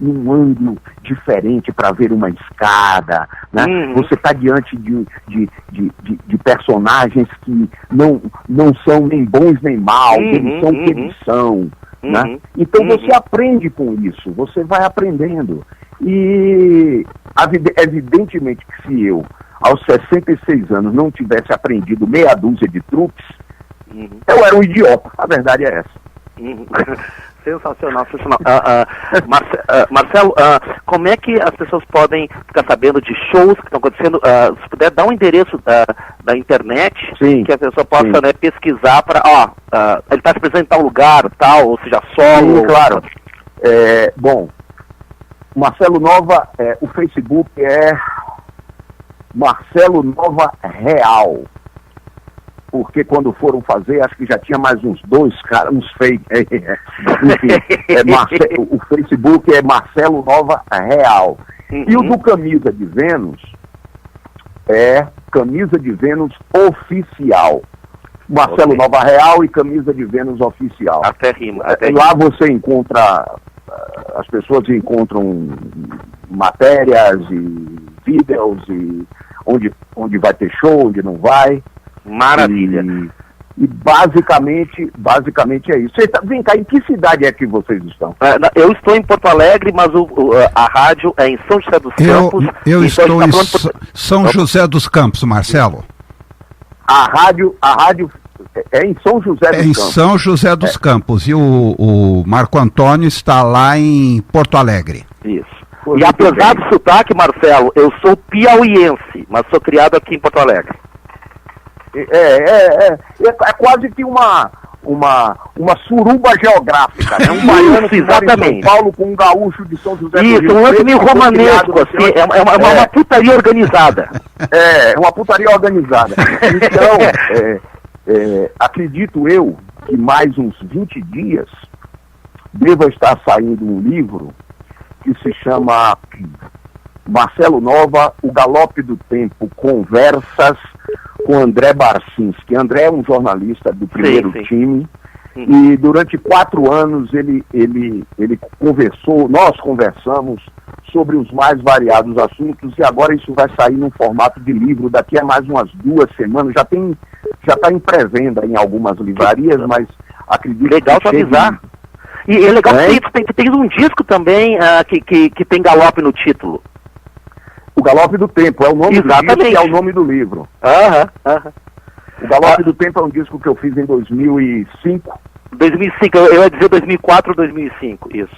num ângulo diferente para ver uma escada. Né? Você está diante de personagens que não são nem bons nem maus. Eles são o que eles são. Né? Então você aprende com isso. Você vai aprendendo. E evidentemente que se eu, aos 66 anos, não tivesse aprendido meia dúzia de truques, eu era um idiota. A verdade é essa. Sensacional, sensacional. Marcelo, como é que as pessoas podem ficar sabendo de shows que estão acontecendo? Se puder dar um endereço da internet, sim, que a pessoa possa, né, pesquisar para, ele está se apresentando em tal lugar, tal, ou seja, solo. Sim, claro. Bom, Marcelo Nova, o Facebook é Marcelo Nova Real. Porque quando foram fazer, acho que já tinha mais uns dois caras, uns fake. Enfim, o Facebook é Marcelo Nova Real. E o do Camisa de Vênus é Camisa de Vênus Oficial. Marcelo Nova Real e Camisa de Vênus Oficial. Até rima. Lá você encontra, as pessoas encontram matérias e vídeos e onde vai ter show, onde não vai. Maravilha. E basicamente é isso. Vem cá, em que cidade é que vocês estão? Eu estou em Porto Alegre, mas a rádio é em São José dos Campos. Eu estou em São José dos Campos, Marcelo. A rádio é em São José dos Campos. Em São José dos Campos. E o Marco Antônio está lá em Porto Alegre. Isso. E apesar do sotaque, Marcelo, eu sou piauiense, mas sou criado aqui em Porto Alegre. É quase que uma suruba geográfica, né? Um baiano que mora em São Paulo com um gaúcho de São José do Rio. Isso, um lance meio romanesco, assim, é uma putaria organizada. É uma putaria organizada. Então, acredito eu que mais uns 20 dias deva estar saindo um livro que se chama Marcelo Nova, O Galope do Tempo, Conversas com André Barcinski. André é um jornalista do primeiro time, e durante 4 anos ele conversou, nós conversamos sobre os mais variados assuntos, e agora isso vai sair num formato de livro daqui a mais umas 2 semanas. Já está em pré-venda em algumas livrarias, mas acredito legal que avisar. E é legal que tem um disco também que tem galope no título. O Galope do Tempo é o nome do disco e é o nome do livro. O Galope do Tempo é um disco que eu fiz em 2005. 2005, eu ia dizer 2004 ou 2005, isso.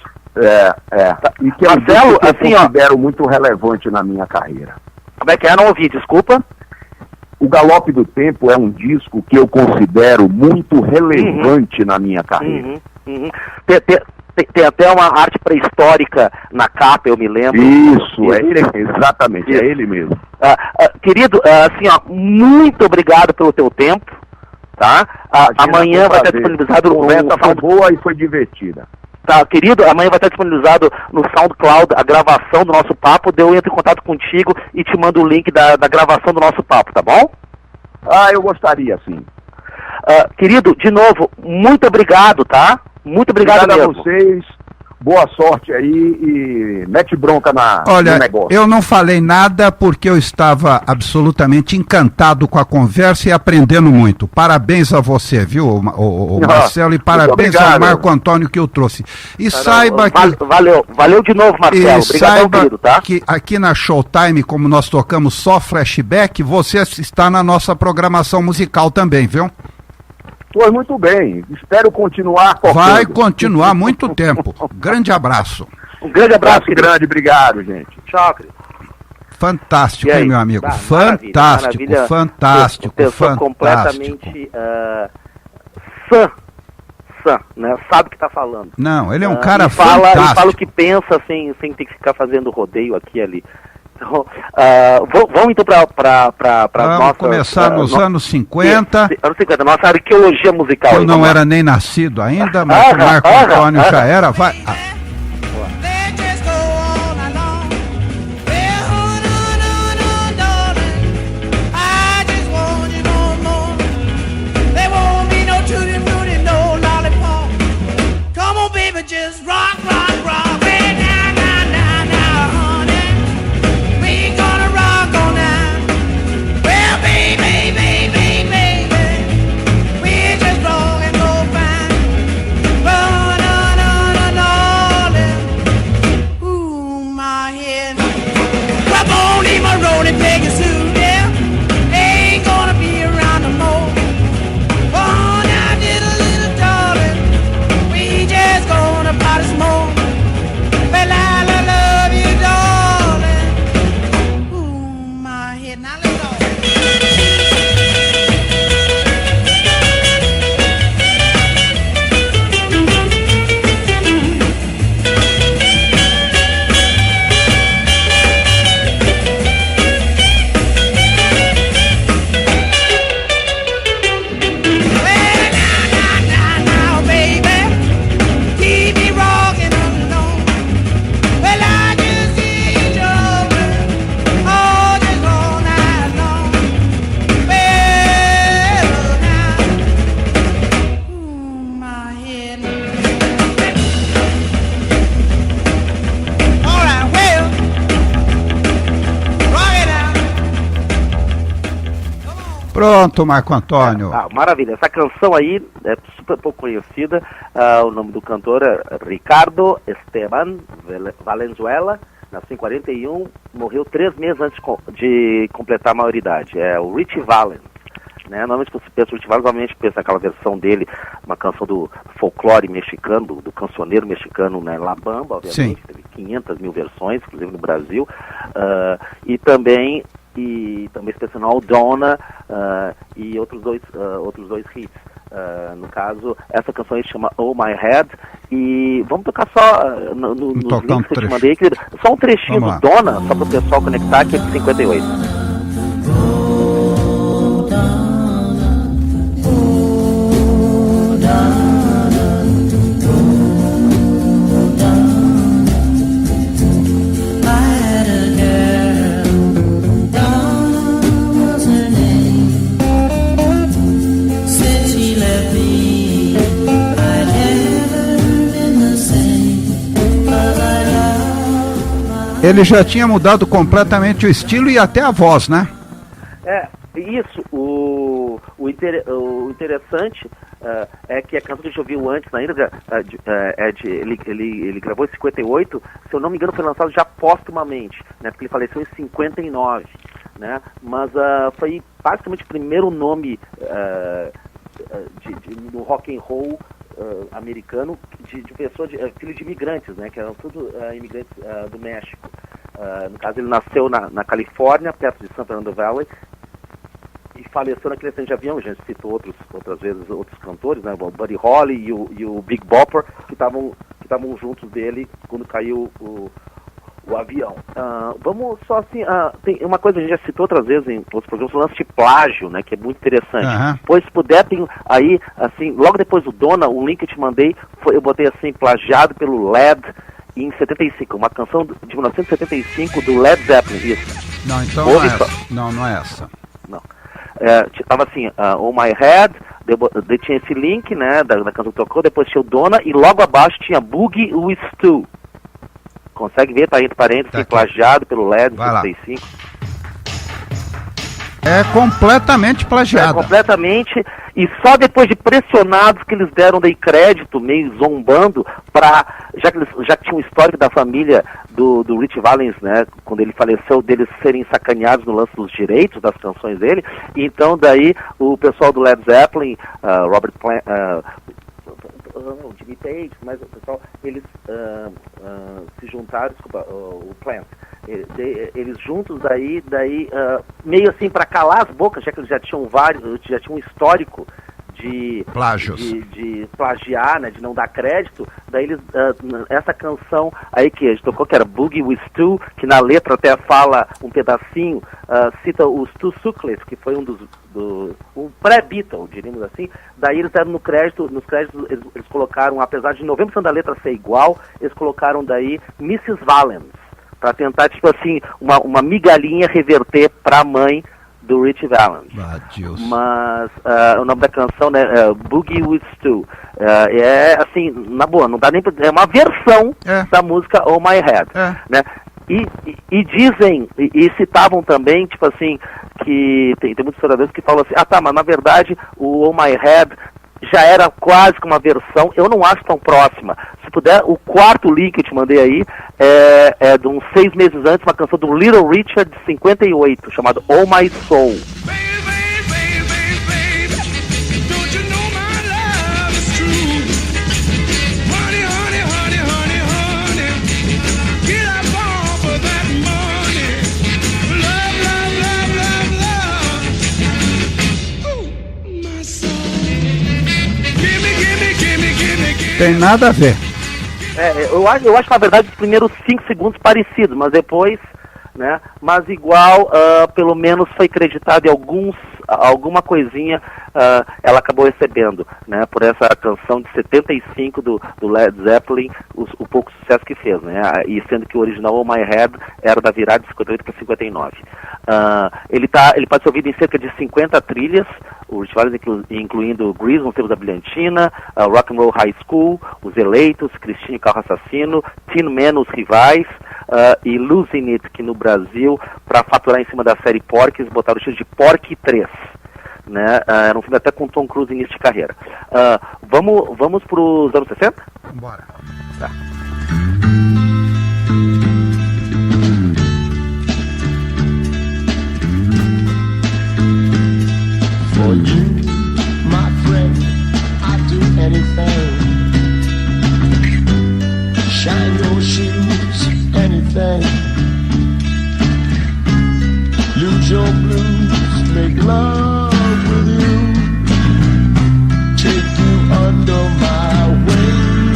E que é um disco que eu considero muito relevante na minha carreira. Como é que é? Não ouvi, desculpa. O Galope do Tempo é um disco que eu considero muito relevante na minha carreira. Tem até uma arte pré-histórica na capa, eu me lembro. Isso, é ele, exatamente, é ele mesmo. Querido, muito obrigado pelo teu tempo, tá? Amanhã vai estar disponibilizado no Foi boa e foi divertida. Tá, querido, amanhã vai estar disponibilizado no SoundCloud a gravação do nosso papo. Eu entro em contato contigo e te mando o link da gravação do nosso papo, tá bom? Eu gostaria, sim. Querido, de novo, muito obrigado, tá? Muito obrigado mesmo. A vocês, boa sorte aí e mete bronca no negócio. Eu não falei nada porque eu estava absolutamente encantado com a conversa e aprendendo muito. Parabéns a você, viu, o Marcelo, e parabéns ao Marco Antônio que eu trouxe. E saiba que... Valeu de novo, Marcelo. Obrigado, querido, tá? Que aqui na Showtime, como nós tocamos só flashback, você está na nossa programação musical também, viu? Pois muito bem, espero continuar tocando. Vai continuar muito tempo. Grande abraço. Um grande abraço, grande, obrigado, gente. Tchau, querido. Fantástico, hein, meu amigo? Fantástico, maravilha. fantástico, Pessoa completamente sã, né? Sabe o que está falando. Não, ele é um cara fantástico. fantástico. Fala o que pensa sem ter que ficar fazendo rodeio aqui e ali. Então, vamos então para nossa... começar nos anos 50. Anos 50, nossa arqueologia musical. Eu não era nem nascido ainda, mas o Marco Antônio já era. Vai... Just rock, rock, rock, hey, now, now, now, now, honey, we gonna rock all night. Well, baby, baby, baby, we just rock and go fine. Run, run, run, darling. Ooh, my head. Grab on in my road and take a suit, yeah. Ain't gonna be around no more. Oh, now, little darling, we just gonna party some more. Well, I love you, darling. Ooh, my head. Now let's go. Well, now, baby, keep me rocking on and on. Well, I just need your love, oh, just all night long. Well, now, ooh, my head. All right, well, rock it out. Come on. Pronto, Marco Antônio. Maravilha. Essa canção aí é super pouco conhecida. O nome do cantor é Ricardo Esteban Valenzuela. Nasceu em 41, morreu 3 meses antes de completar a maioridade. É o Richie Valens. Né? Normalmente quando se pensa Richie Valens, normalmente pensa naquela versão dele, uma canção do folclore mexicano, do cancioneiro mexicano, né? La Bamba, obviamente. Sim. Teve 500 mil versões, inclusive no Brasil. E também se pensa no Aldona e outros dois hits. No caso, essa canção aí se chama Oh My Head. E vamos tocar só nos links que eu te mandei, querido. Só um trechinho do Dona, só para o pessoal conectar, que é de 58. Ele já tinha mudado completamente o estilo e até a voz, né? Isso. O interessante é que a canção que a gente ouviu antes na íntegra, ele gravou em 58, se eu não me engano foi lançado já póstumamente, né? Porque ele faleceu em 59, né? Mas foi basicamente o primeiro nome no rock and roll americano de pessoas, filhos de imigrantes, né? Que eram tudo imigrantes do México. No caso, ele nasceu na Califórnia, perto de San Fernando Valley, e faleceu naquele acidente de avião. A gente citou outras vezes outros cantores, né? O Buddy Holly e o Big Bopper, que estavam juntos dele quando caiu o avião. Vamos só assim, tem uma coisa que a gente já citou outras vezes em outros programas, o lance de plágio, né, que é muito interessante. Pois se puder, tem aí, assim, logo depois do Dona, um link que eu te mandei, eu botei assim, plagiado pelo Led em 75, uma canção de 1975 do Led Zeppelin, isso. Não, então não é essa. Não é essa. Não. Tava assim, On My Head, tinha esse link, né, da canção que tocou, depois tinha o Dona, e logo abaixo tinha Boogie with Stu. Consegue ver? Tá entre parênteses, plagiado pelo LED, 75. É completamente plagiado. Completamente. E só depois de pressionados que eles deram daí crédito, meio zombando, já que tinha um histórico da família do Richie Valens, né, quando ele faleceu, deles serem sacaneados no lance dos direitos das canções dele. Então daí o pessoal do Led Zeppelin, Robert Plant, o Jimmy Page, mas o pessoal, eles se juntaram, desculpa, o Plant, eles juntos daí meio assim para calar as bocas, já que eles já tinham um histórico de plágios, de plagiar, né, de não dar crédito. Daí eles, essa canção aí que a gente tocou, que era Boogie with Stu, que na letra até fala um pedacinho, cita o Stu Sutcliffe, que foi um pré-Beatle, diríamos assim. Daí eles deram nos créditos eles colocaram, apesar de 90% da letra ser igual, eles colocaram daí Mrs. Valens, para tentar, tipo assim, uma migalhinha reverter para a mãe do Ritchie Valens. Mas o nome da canção, né, Boogie with Stu, é assim, na boa, não dá nem pra, é uma versão da música Oh My Head, né? E dizem, e citavam também, tipo assim, que tem muitos historiadores que falam assim, mas na verdade o Oh My Head já era quase que uma versão, eu não acho tão próxima. Se puder, o quarto link que eu te mandei aí é de uns 6 meses antes, uma canção do Little Richard de 58, chamada Oh My Soul. Tem nada a ver. Eu acho na verdade os primeiros 5 segundos parecidos, mas depois, né? Mas igual, pelo menos foi creditado em alguma coisinha, ela acabou recebendo, né? Por essa canção de 75 do Led Zeppelin, o pouco sucesso que fez, né? E sendo que o original Oh My Head era da virada de 58 para 59. Ele pode ser ouvido em cerca de 50 trilhas, o Ritchie Valens incluindo Grease, Nos Tempos da Brilhantina, Rock and Roll High School, Os Eleitos, Christine e Carro Assassino, Tin Man, Os Rivais, e Losing It, que no Brasil, para faturar em cima da série Porky's, botaram o título de Porky 3. Né? Era um filme até com Tom Cruise início de carreira. Vamos para os anos 60? Bora. Tá. For you, my friend, I'd do anything. Shine your shoes, anything. Lose your blues, make love with you. Take you under my wing.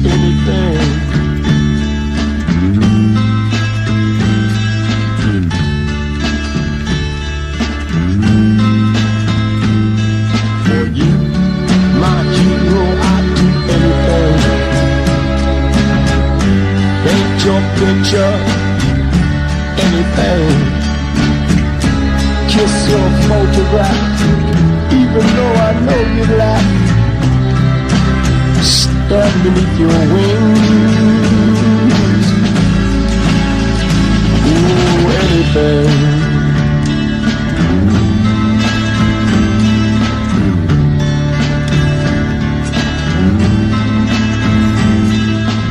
Anything. Your picture, anything. Kiss your photograph, even though I know you laugh. Stand beneath your wings. Ooh, anything.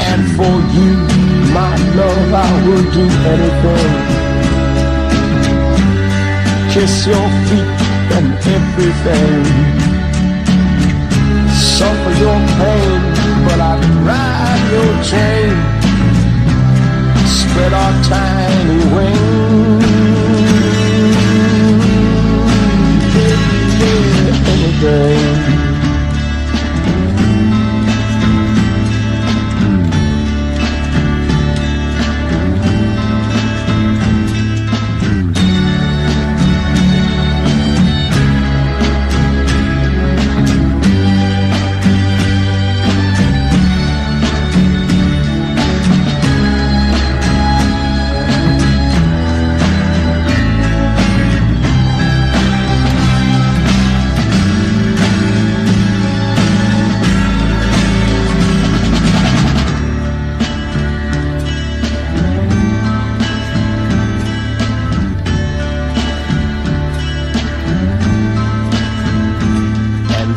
And for you, my love, I would do anything. Kiss your feet and everything. Suffer your pain, but I'd ride your chain. Spread our tiny wings. Anything.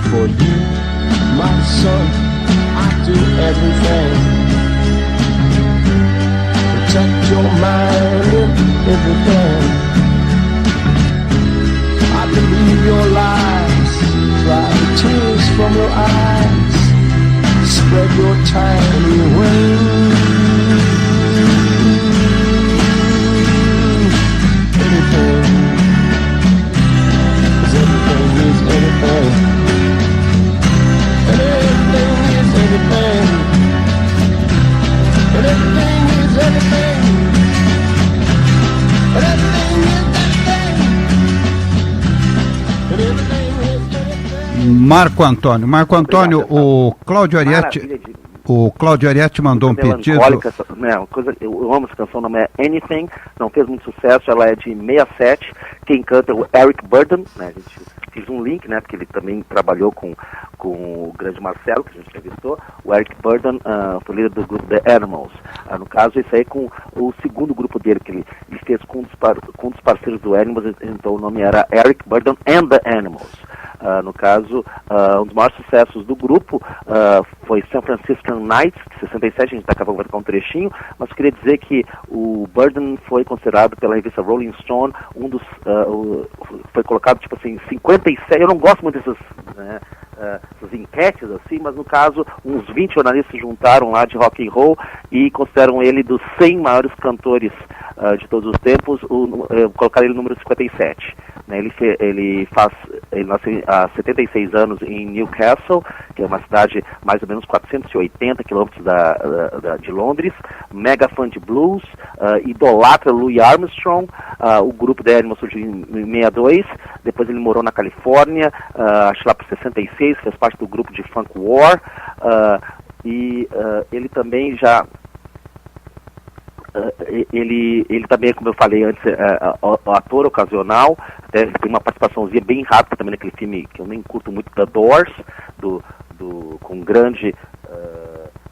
For you, my son, I do everything. Protect your mind in everything. I believe your lies. from your eyes. Spread your tiny wings. Anything, 'cause everything is anything. And everything is anything. And everything is anything. And everything is anything. And everything is anything. Marco Antônio, o Cláudio Arietti mandou um pedido. Né, eu amo essa canção, o nome é Anything, não fez muito sucesso, ela é de 67, quem canta é o Eric Burdon, né, a gente fez um link, né, porque ele também trabalhou com o grande Marcelo, que a gente entrevistou. O Eric Burdon foi líder do grupo The Animals, no caso esse aí com o segundo grupo dele, que ele fez com um dos parceiros do Animals, então o nome era Eric Burdon and the Animals. No caso, um dos maiores sucessos do grupo foi San Francisco Nights, de 67, a gente vai colocar um trechinho, mas eu queria dizer que o Burden foi considerado pela revista Rolling Stone um dos, foi colocado tipo assim, 57, eu não gosto muito dessas, né, essas enquetes assim, mas no caso, uns 20 jornalistas se juntaram lá de rock and roll e consideram ele dos 100 maiores cantores de todos os tempos, colocaram ele no número 57. Né, ele nasceu há 76 anos em Newcastle, que é uma cidade mais ou menos 480 quilômetros de Londres, mega fã de blues, idolatra Louis Armstrong. O grupo da Animals surgiu em 62, depois ele morou na Califórnia, acho lá por 66, fez parte do grupo de Funk War, e ele também já... Ele também, como eu falei antes, ator ocasional, até tem uma participaçãozinha bem rápida também naquele filme que eu nem curto muito, The Doors, com o grande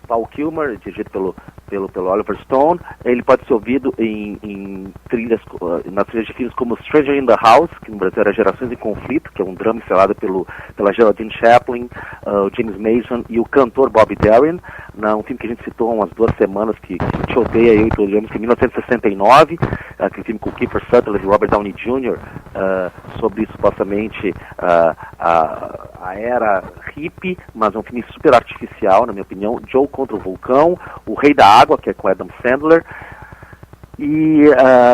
Val Kilmer, dirigido pelo Oliver Stone. Ele pode ser ouvido em trilhas, nas trilhas de filmes como Stranger in the House, que no Brasil era Gerações em Conflito, que é um drama estrelado pela Geraldine Chaplin, o James Mason e o cantor Bobby Darin, um filme que a gente citou há umas 2 semanas, que te odeia, eu e todos os que em 1969, aquele filme com Kiefer Sutherland e Robert Downey Jr., sobre supostamente a era hippie, mas é um filme super artificial, na minha opinião. Joe contra o Vulcão, O Rei da Água, que é com Adam Sandler. E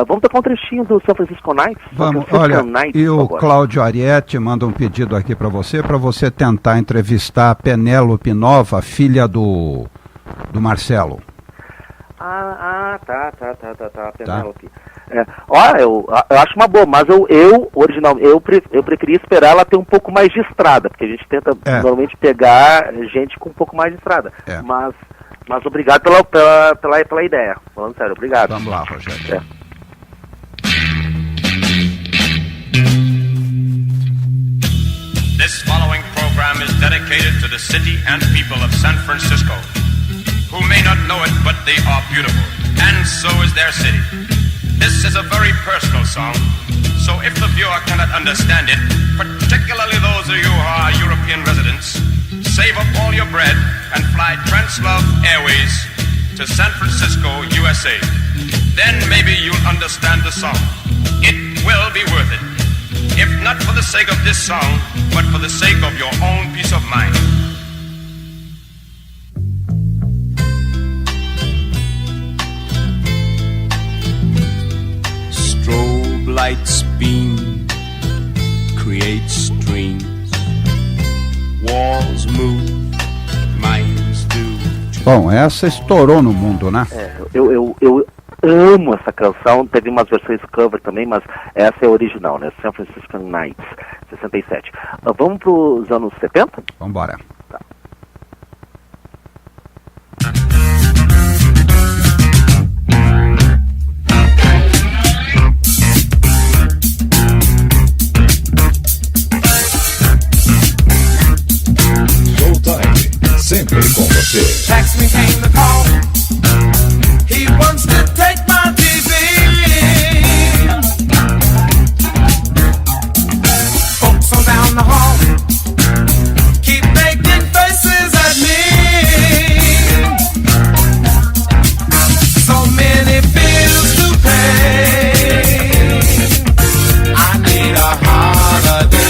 vamos tocar um trechinho do San Francisco Nights. Vamos, olha, Nights, e o Cláudio Arietti manda um pedido aqui para você tentar entrevistar a Penélope Nova, filha do Marcelo. Tá, Penélope. Eu acho uma boa, mas eu preferia esperar ela ter um pouco mais de estrada, porque a gente tenta normalmente pegar gente com um pouco mais de estrada. Mas obrigado pela ideia. Falando sério, obrigado. Vamos lá, Rogério. This following program is dedicated to the city and people of San Francisco, who may not know it, but they are beautiful, and so is their city. This is a very personal song, so if the viewer cannot understand it, particularly those of you who are European residents, save up all your bread and fly Translove Airways to San Francisco, USA. Then maybe you'll understand the song. It will be worth it. If not for the sake of this song, but for the sake of your own peace of mind. Strobe lights beam, create streams. Walls move, minds do. Bom, essa estourou no mundo, né? Eu amo essa canção, teve umas versões cover também, mas essa é a original, né? San Francisco Nights, 67. Vamos para os anos 70? Vamos embora. Tá. Sempre com você. Taxman came to call. He wants to take my TV. Folks on down the hall keep making faces at me. So many bills to pay. I need a holiday.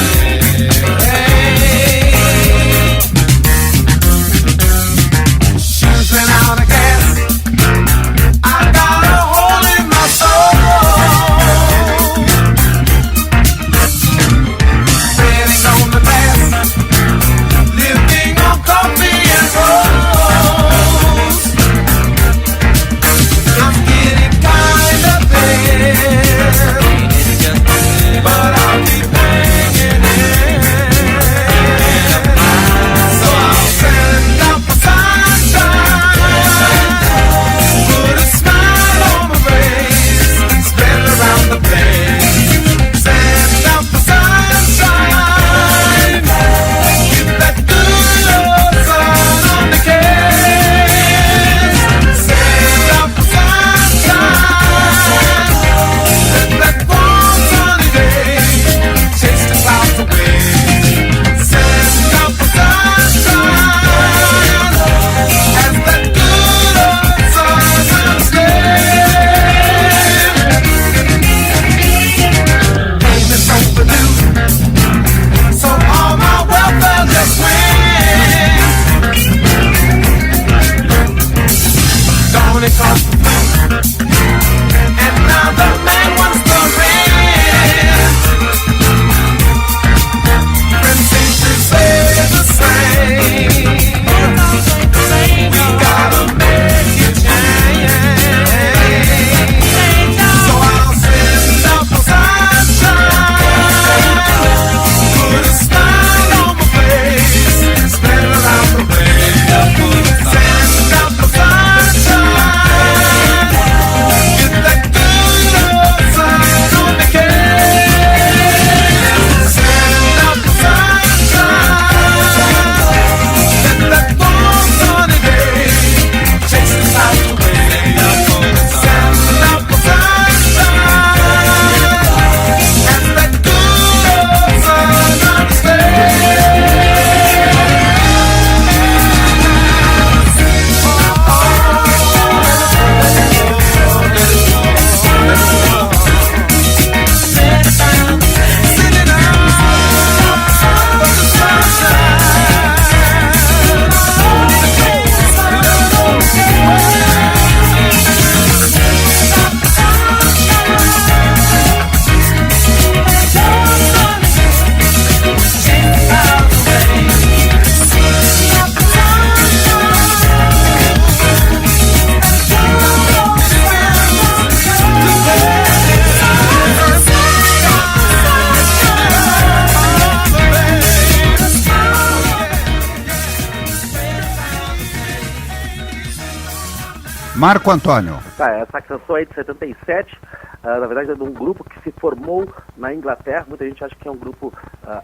Marco Antônio. Tá, essa canção aí de 77, na verdade é de um grupo que se formou na Inglaterra. Muita gente acha que é um grupo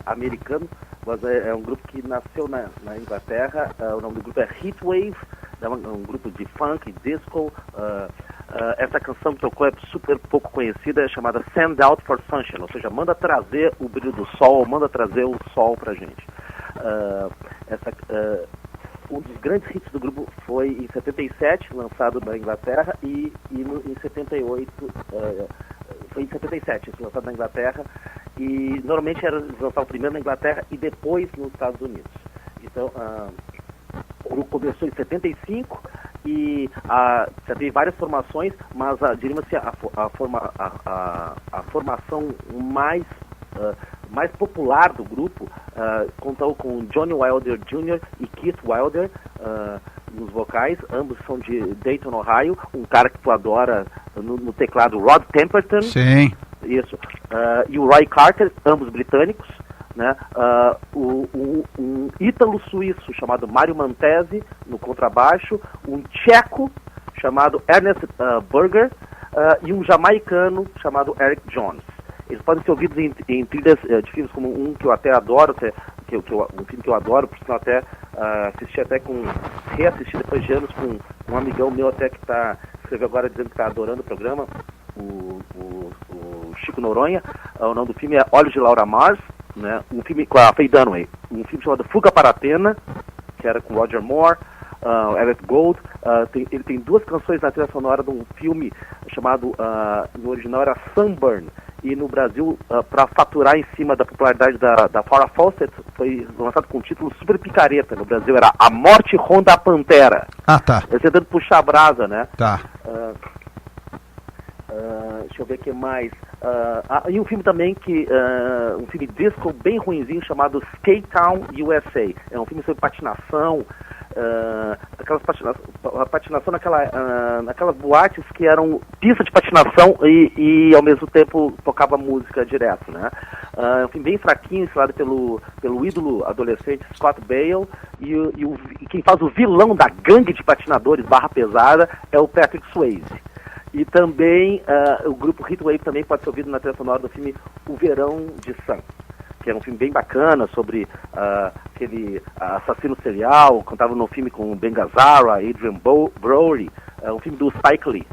americano, mas é um grupo que nasceu na Inglaterra. O nome do grupo é Heatwave, é um grupo de funk, disco. Essa canção que tocou é super pouco conhecida, é chamada Send Out for Sunshine, ou seja, manda trazer o brilho do sol, manda trazer o sol pra gente. Um dos grandes hits do grupo foi em 77, lançado na Inglaterra, e em 78, foi em 77, lançado na Inglaterra, e normalmente era lançado primeiro na Inglaterra e depois nos Estados Unidos. Então, o grupo começou em 75 e já teve várias formações, mas diríamos-se a formação mais popular do grupo contou com Johnny Wilder Jr. e Keith Wilder nos vocais. Ambos são de Dayton, Ohio. Um cara que tu adora no teclado, Rod Temperton. Sim. Isso. E o Roy Carter, ambos britânicos. Né? Um ítalo-suíço chamado Mario Mantesi no contrabaixo, um tcheco chamado Ernest Berger e um jamaicano chamado Eric Jones. Eles podem ser ouvidos em trilhas de filmes como um que eu até adoro, um filme que eu adoro, por sinal até reassisti depois de anos com um amigão meu até que escreveu agora dizendo que está adorando o programa, o Chico Noronha. O nome do filme é Olhos de Laura Mars, né? Um filme com a Faye Dunaway, um filme chamado Fuga para Atena, que era com Roger Moore, Elliot Gould. Ele tem duas canções na trilha sonora de um filme chamado, no original era Sunburn, e no Brasil, para faturar em cima da popularidade da Farrah Fawcett, foi lançado com um título super picareta. No Brasil era A Morte Ronda a Pantera. Ah, tá. Tentando puxar a brasa, né? Tá. Deixa eu ver o que mais. E um filme também um filme disco bem ruinzinho chamado Skate Town USA. É um filme sobre patinação, patinação naquelas boates que eram pista de patinação e ao mesmo tempo tocava música direto, né? É um filme bem fraquinho, ensinado pelo ídolo adolescente Scott Baio, e quem faz o vilão da gangue de patinadores barra pesada é o Patrick Swayze. E também o grupo Heatwave também pode ser ouvido na trilha sonora do filme O Verão de Sam, que era um filme bem bacana sobre aquele assassino serial, contava no filme com Ben Gazzara, Adrian Brody, um filme do Spike Lee.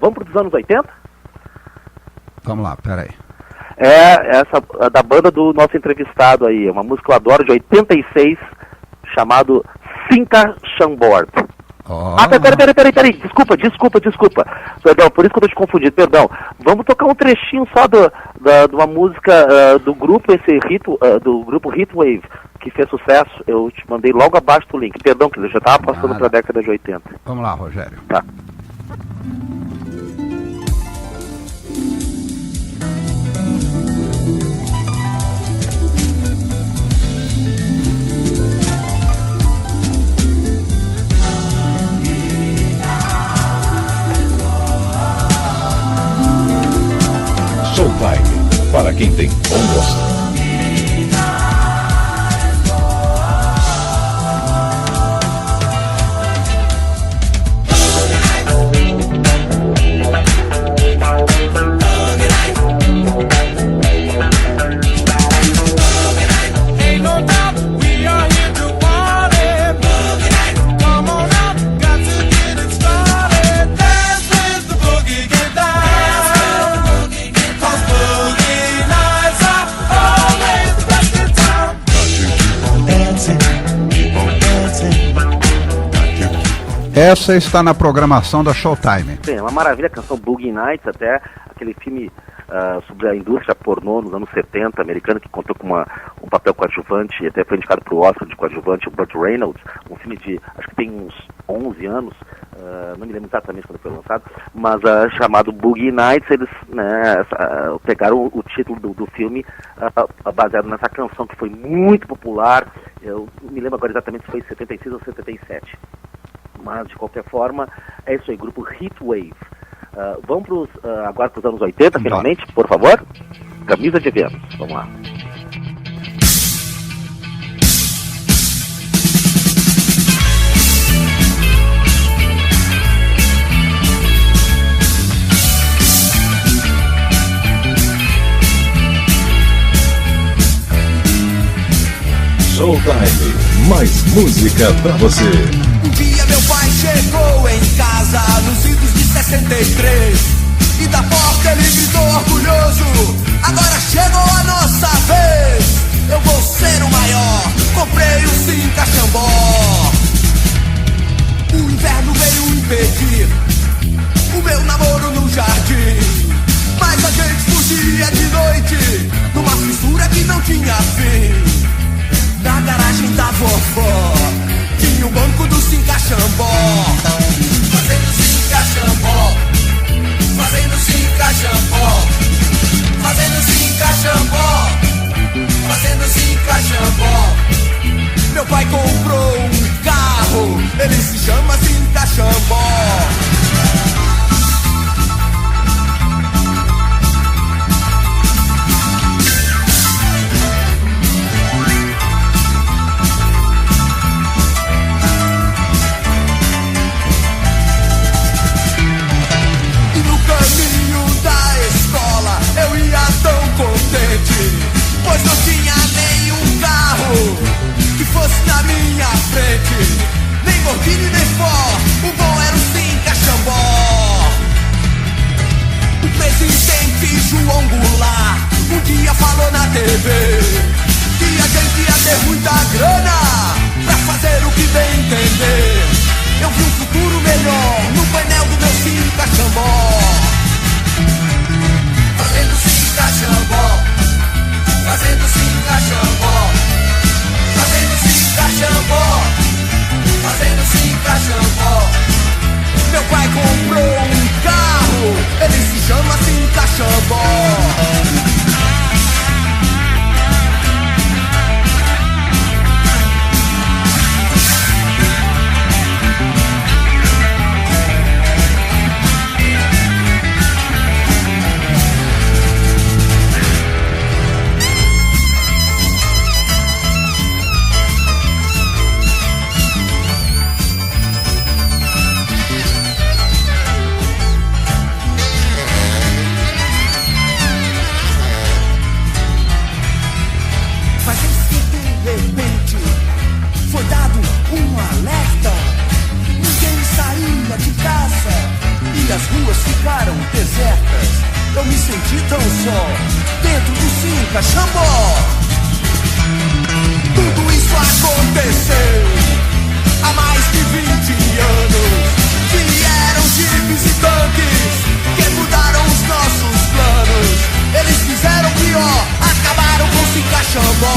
Vamos para os anos 80? Vamos lá, peraí. Essa da banda do nosso entrevistado aí, uma música que eu adoro, de 86, chamado Cinca Chambord. Oh. Peraí, desculpa. Perdão, por isso que eu tô te confundindo, perdão. Vamos tocar um trechinho só de uma música do grupo, do grupo Heatwave, que fez sucesso. Eu te mandei logo abaixo do link. Perdão, que eu já tava passando pra década de 80. Vamos lá, Rogério. Tá. Showtime, para quem tem bom gosto. Essa está na programação da Showtime. Sim, é uma maravilha a canção Boogie Nights, até aquele filme sobre a indústria pornô nos anos 70, americana, que contou com um papel coadjuvante, e até foi indicado para o Oscar de coadjuvante, o Burt Reynolds, um filme de, acho que tem uns 11 anos, não me lembro exatamente quando foi lançado, mas chamado Boogie Nights. Eles pegaram o título do filme baseado nessa canção que foi muito popular. Eu não me lembro agora exatamente se foi 76 ou 77. Mas, de qualquer forma, é isso aí, grupo Heatwave. Vamos agora para os anos 80, finalmente, por favor. Camisa de Vênus, vamos lá. Showtime, mais música pra você. Um dia meu pai chegou em casa nos idos de 63 e da porta ele gritou orgulhoso: agora chegou a nossa vez, eu vou ser o maior. Comprei um Cinca Chambó. O inverno veio impedir o meu namoro no jardim, mas a gente fugia de noite numa fissura que não tinha fim. Na garagem da vovó tinha o banco do Cinca Chambó. Fazendo Cinca Chambó, fazendo Cinca Chambó, fazendo Cinca Chambó, fazendo Cinca Chambó. Meu pai comprou um carro, ele se chama Cinca Chambó. Eu ia tão contente, pois não tinha nenhum carro que fosse na minha frente, nem Lamborghini nem Ford, o bom era o Cinca Chambó. O presidente João Goulart um dia falou na TV que a gente ia ter muita grana pra fazer o que bem entender. Eu vi um futuro melhor no painel do meu Cinca Chambó. Fazendo Cinca Chambó, fazendo Cinca Chambó, fazendo Cinca Chambó, fazendo Cinca Chambó. Meu pai comprou um carro, ele se chama Cinca Chambó. As ruas ficaram desertas, eu me senti tão só dentro do Cinca Chambó. Tudo isso aconteceu há mais de 20 anos. Vieram jipes e tanques que mudaram os nossos planos. Eles fizeram pior, acabaram com o Cinca Chambó.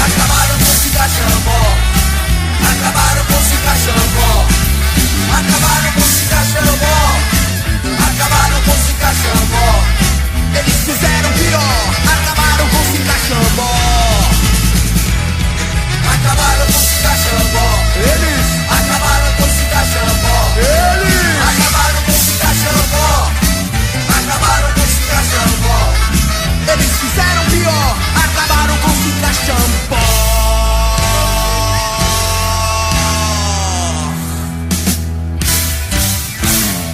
Acabaram com o Cinca Chambó. Acabaram com o Cinca Chambó. Acabaram com o Cinca Chambó. Acabaram com o Cinca Chambó. Eles fizeram pior. Acabaram com o Cinca Chambó. Acabaram com o Cinca Chambó. Eles acabaram com o Cinca Chambó. Eles acabaram com o Cinca Chambó. Acabaram com o Cinca Chambó. Eles fizeram pior. Acabaram com o Cinca Chambó.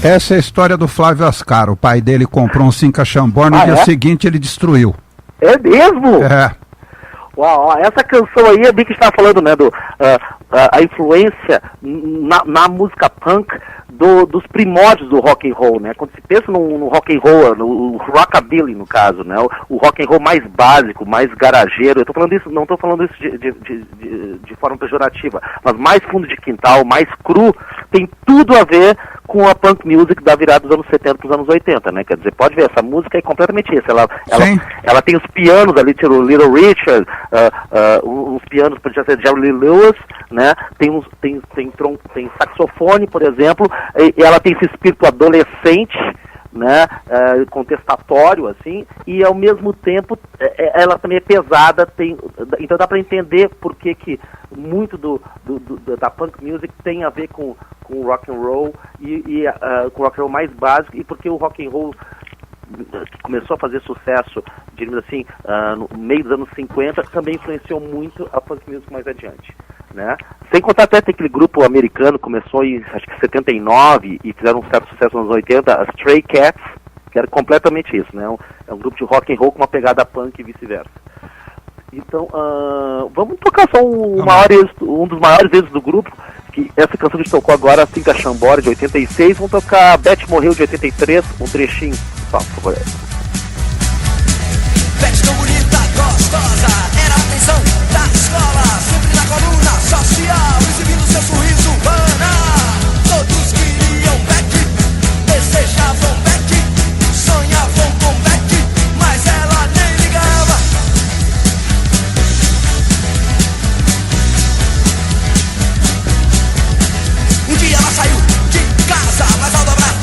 Essa é a história do Flávio Ascar. O pai dele comprou um Cinca Chambó, no dia seguinte ele destruiu. É mesmo? É. Uau, essa canção aí, a Bic está falando, né, a influência na música punk dos primórdios do rock and roll, né? Quando se pensa no rock and roll, no rockabilly, no caso, né? O rock and roll mais básico, mais garageiro. Eu tô falando isso, não estou falando isso de forma pejorativa, mas mais fundo de quintal, mais cru, tem tudo a ver com a punk music da virada dos anos 70 para os anos 80, né? Quer dizer, pode ver, essa música é completamente isso. Ela tem os pianos ali, tipo o Little Richard, uns pianos, por exemplo, Jerry Lee Lewis, né? Tem saxofone, por exemplo, e ela tem esse espírito adolescente, né, contestatório, assim, e ao mesmo tempo ela também é pesada, então dá para entender por que muito da punk music tem a ver com o rock and roll e com o rock and roll mais básico, e porque o rock and roll que começou a fazer sucesso, diríamos assim, no meio dos anos 50, também influenciou muito a punk music mais adiante, né? Sem contar até tem aquele grupo americano, começou em, acho que 79, e fizeram um certo sucesso nos anos 80, as Stray Cats, que era completamente isso, né? É um grupo de rock and roll com uma pegada punk e vice-versa. Então, vamos tocar só um dos maiores êxitos do grupo, que essa canção que a gente tocou agora, Cinta Chambora, de 86, vamos tocar Beth Morreu, de 83, um trechinho, só, por favor. Beth tão bonita, gostosa, era a atenção da escola, sempre na coluna social, exibindo seu sorriso humana. Todos queriam Beth, desejavam Beth, sonhavam com Beth, mas ela nem ligava. Um dia ela saiu de casa, mas ao dobrar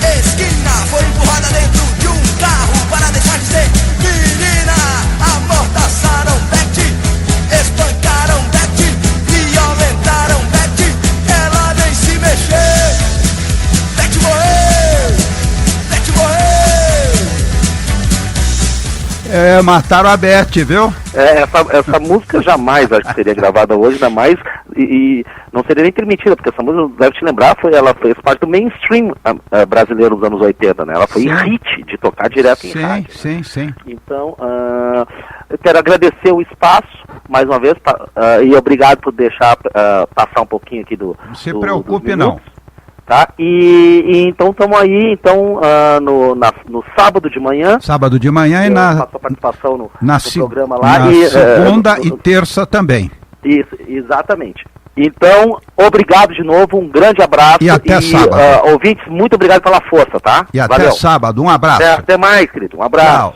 a esquina foi empurrada dentro de um carro para deixar de ser menina. Amordaçaram Beth, espancaram Beth, violentaram Beth, ela nem se mexeu. Beth morreu, Beth morreu. Mataram a Beth, viu? Essa música jamais acho que seria gravada hoje, ainda mais, e não seria nem permitida, porque essa música, deve te lembrar, ela fez parte do mainstream brasileiro dos anos 80, né? Ela foi hit de tocar direto em rádio. Sim. Então, eu quero agradecer o espaço, mais uma vez, e obrigado por deixar passar um pouquinho aqui do... Não se preocupe, não. Tá? E então estamos aí, no sábado de manhã. Sábado de manhã e na participação no programa lá. Na segunda e terça também. Isso, exatamente. Então, obrigado de novo, um grande abraço. E até sábado. Ouvintes, muito obrigado pela força, tá? E até sábado, um abraço. Até mais, querido, um abraço. Tchau.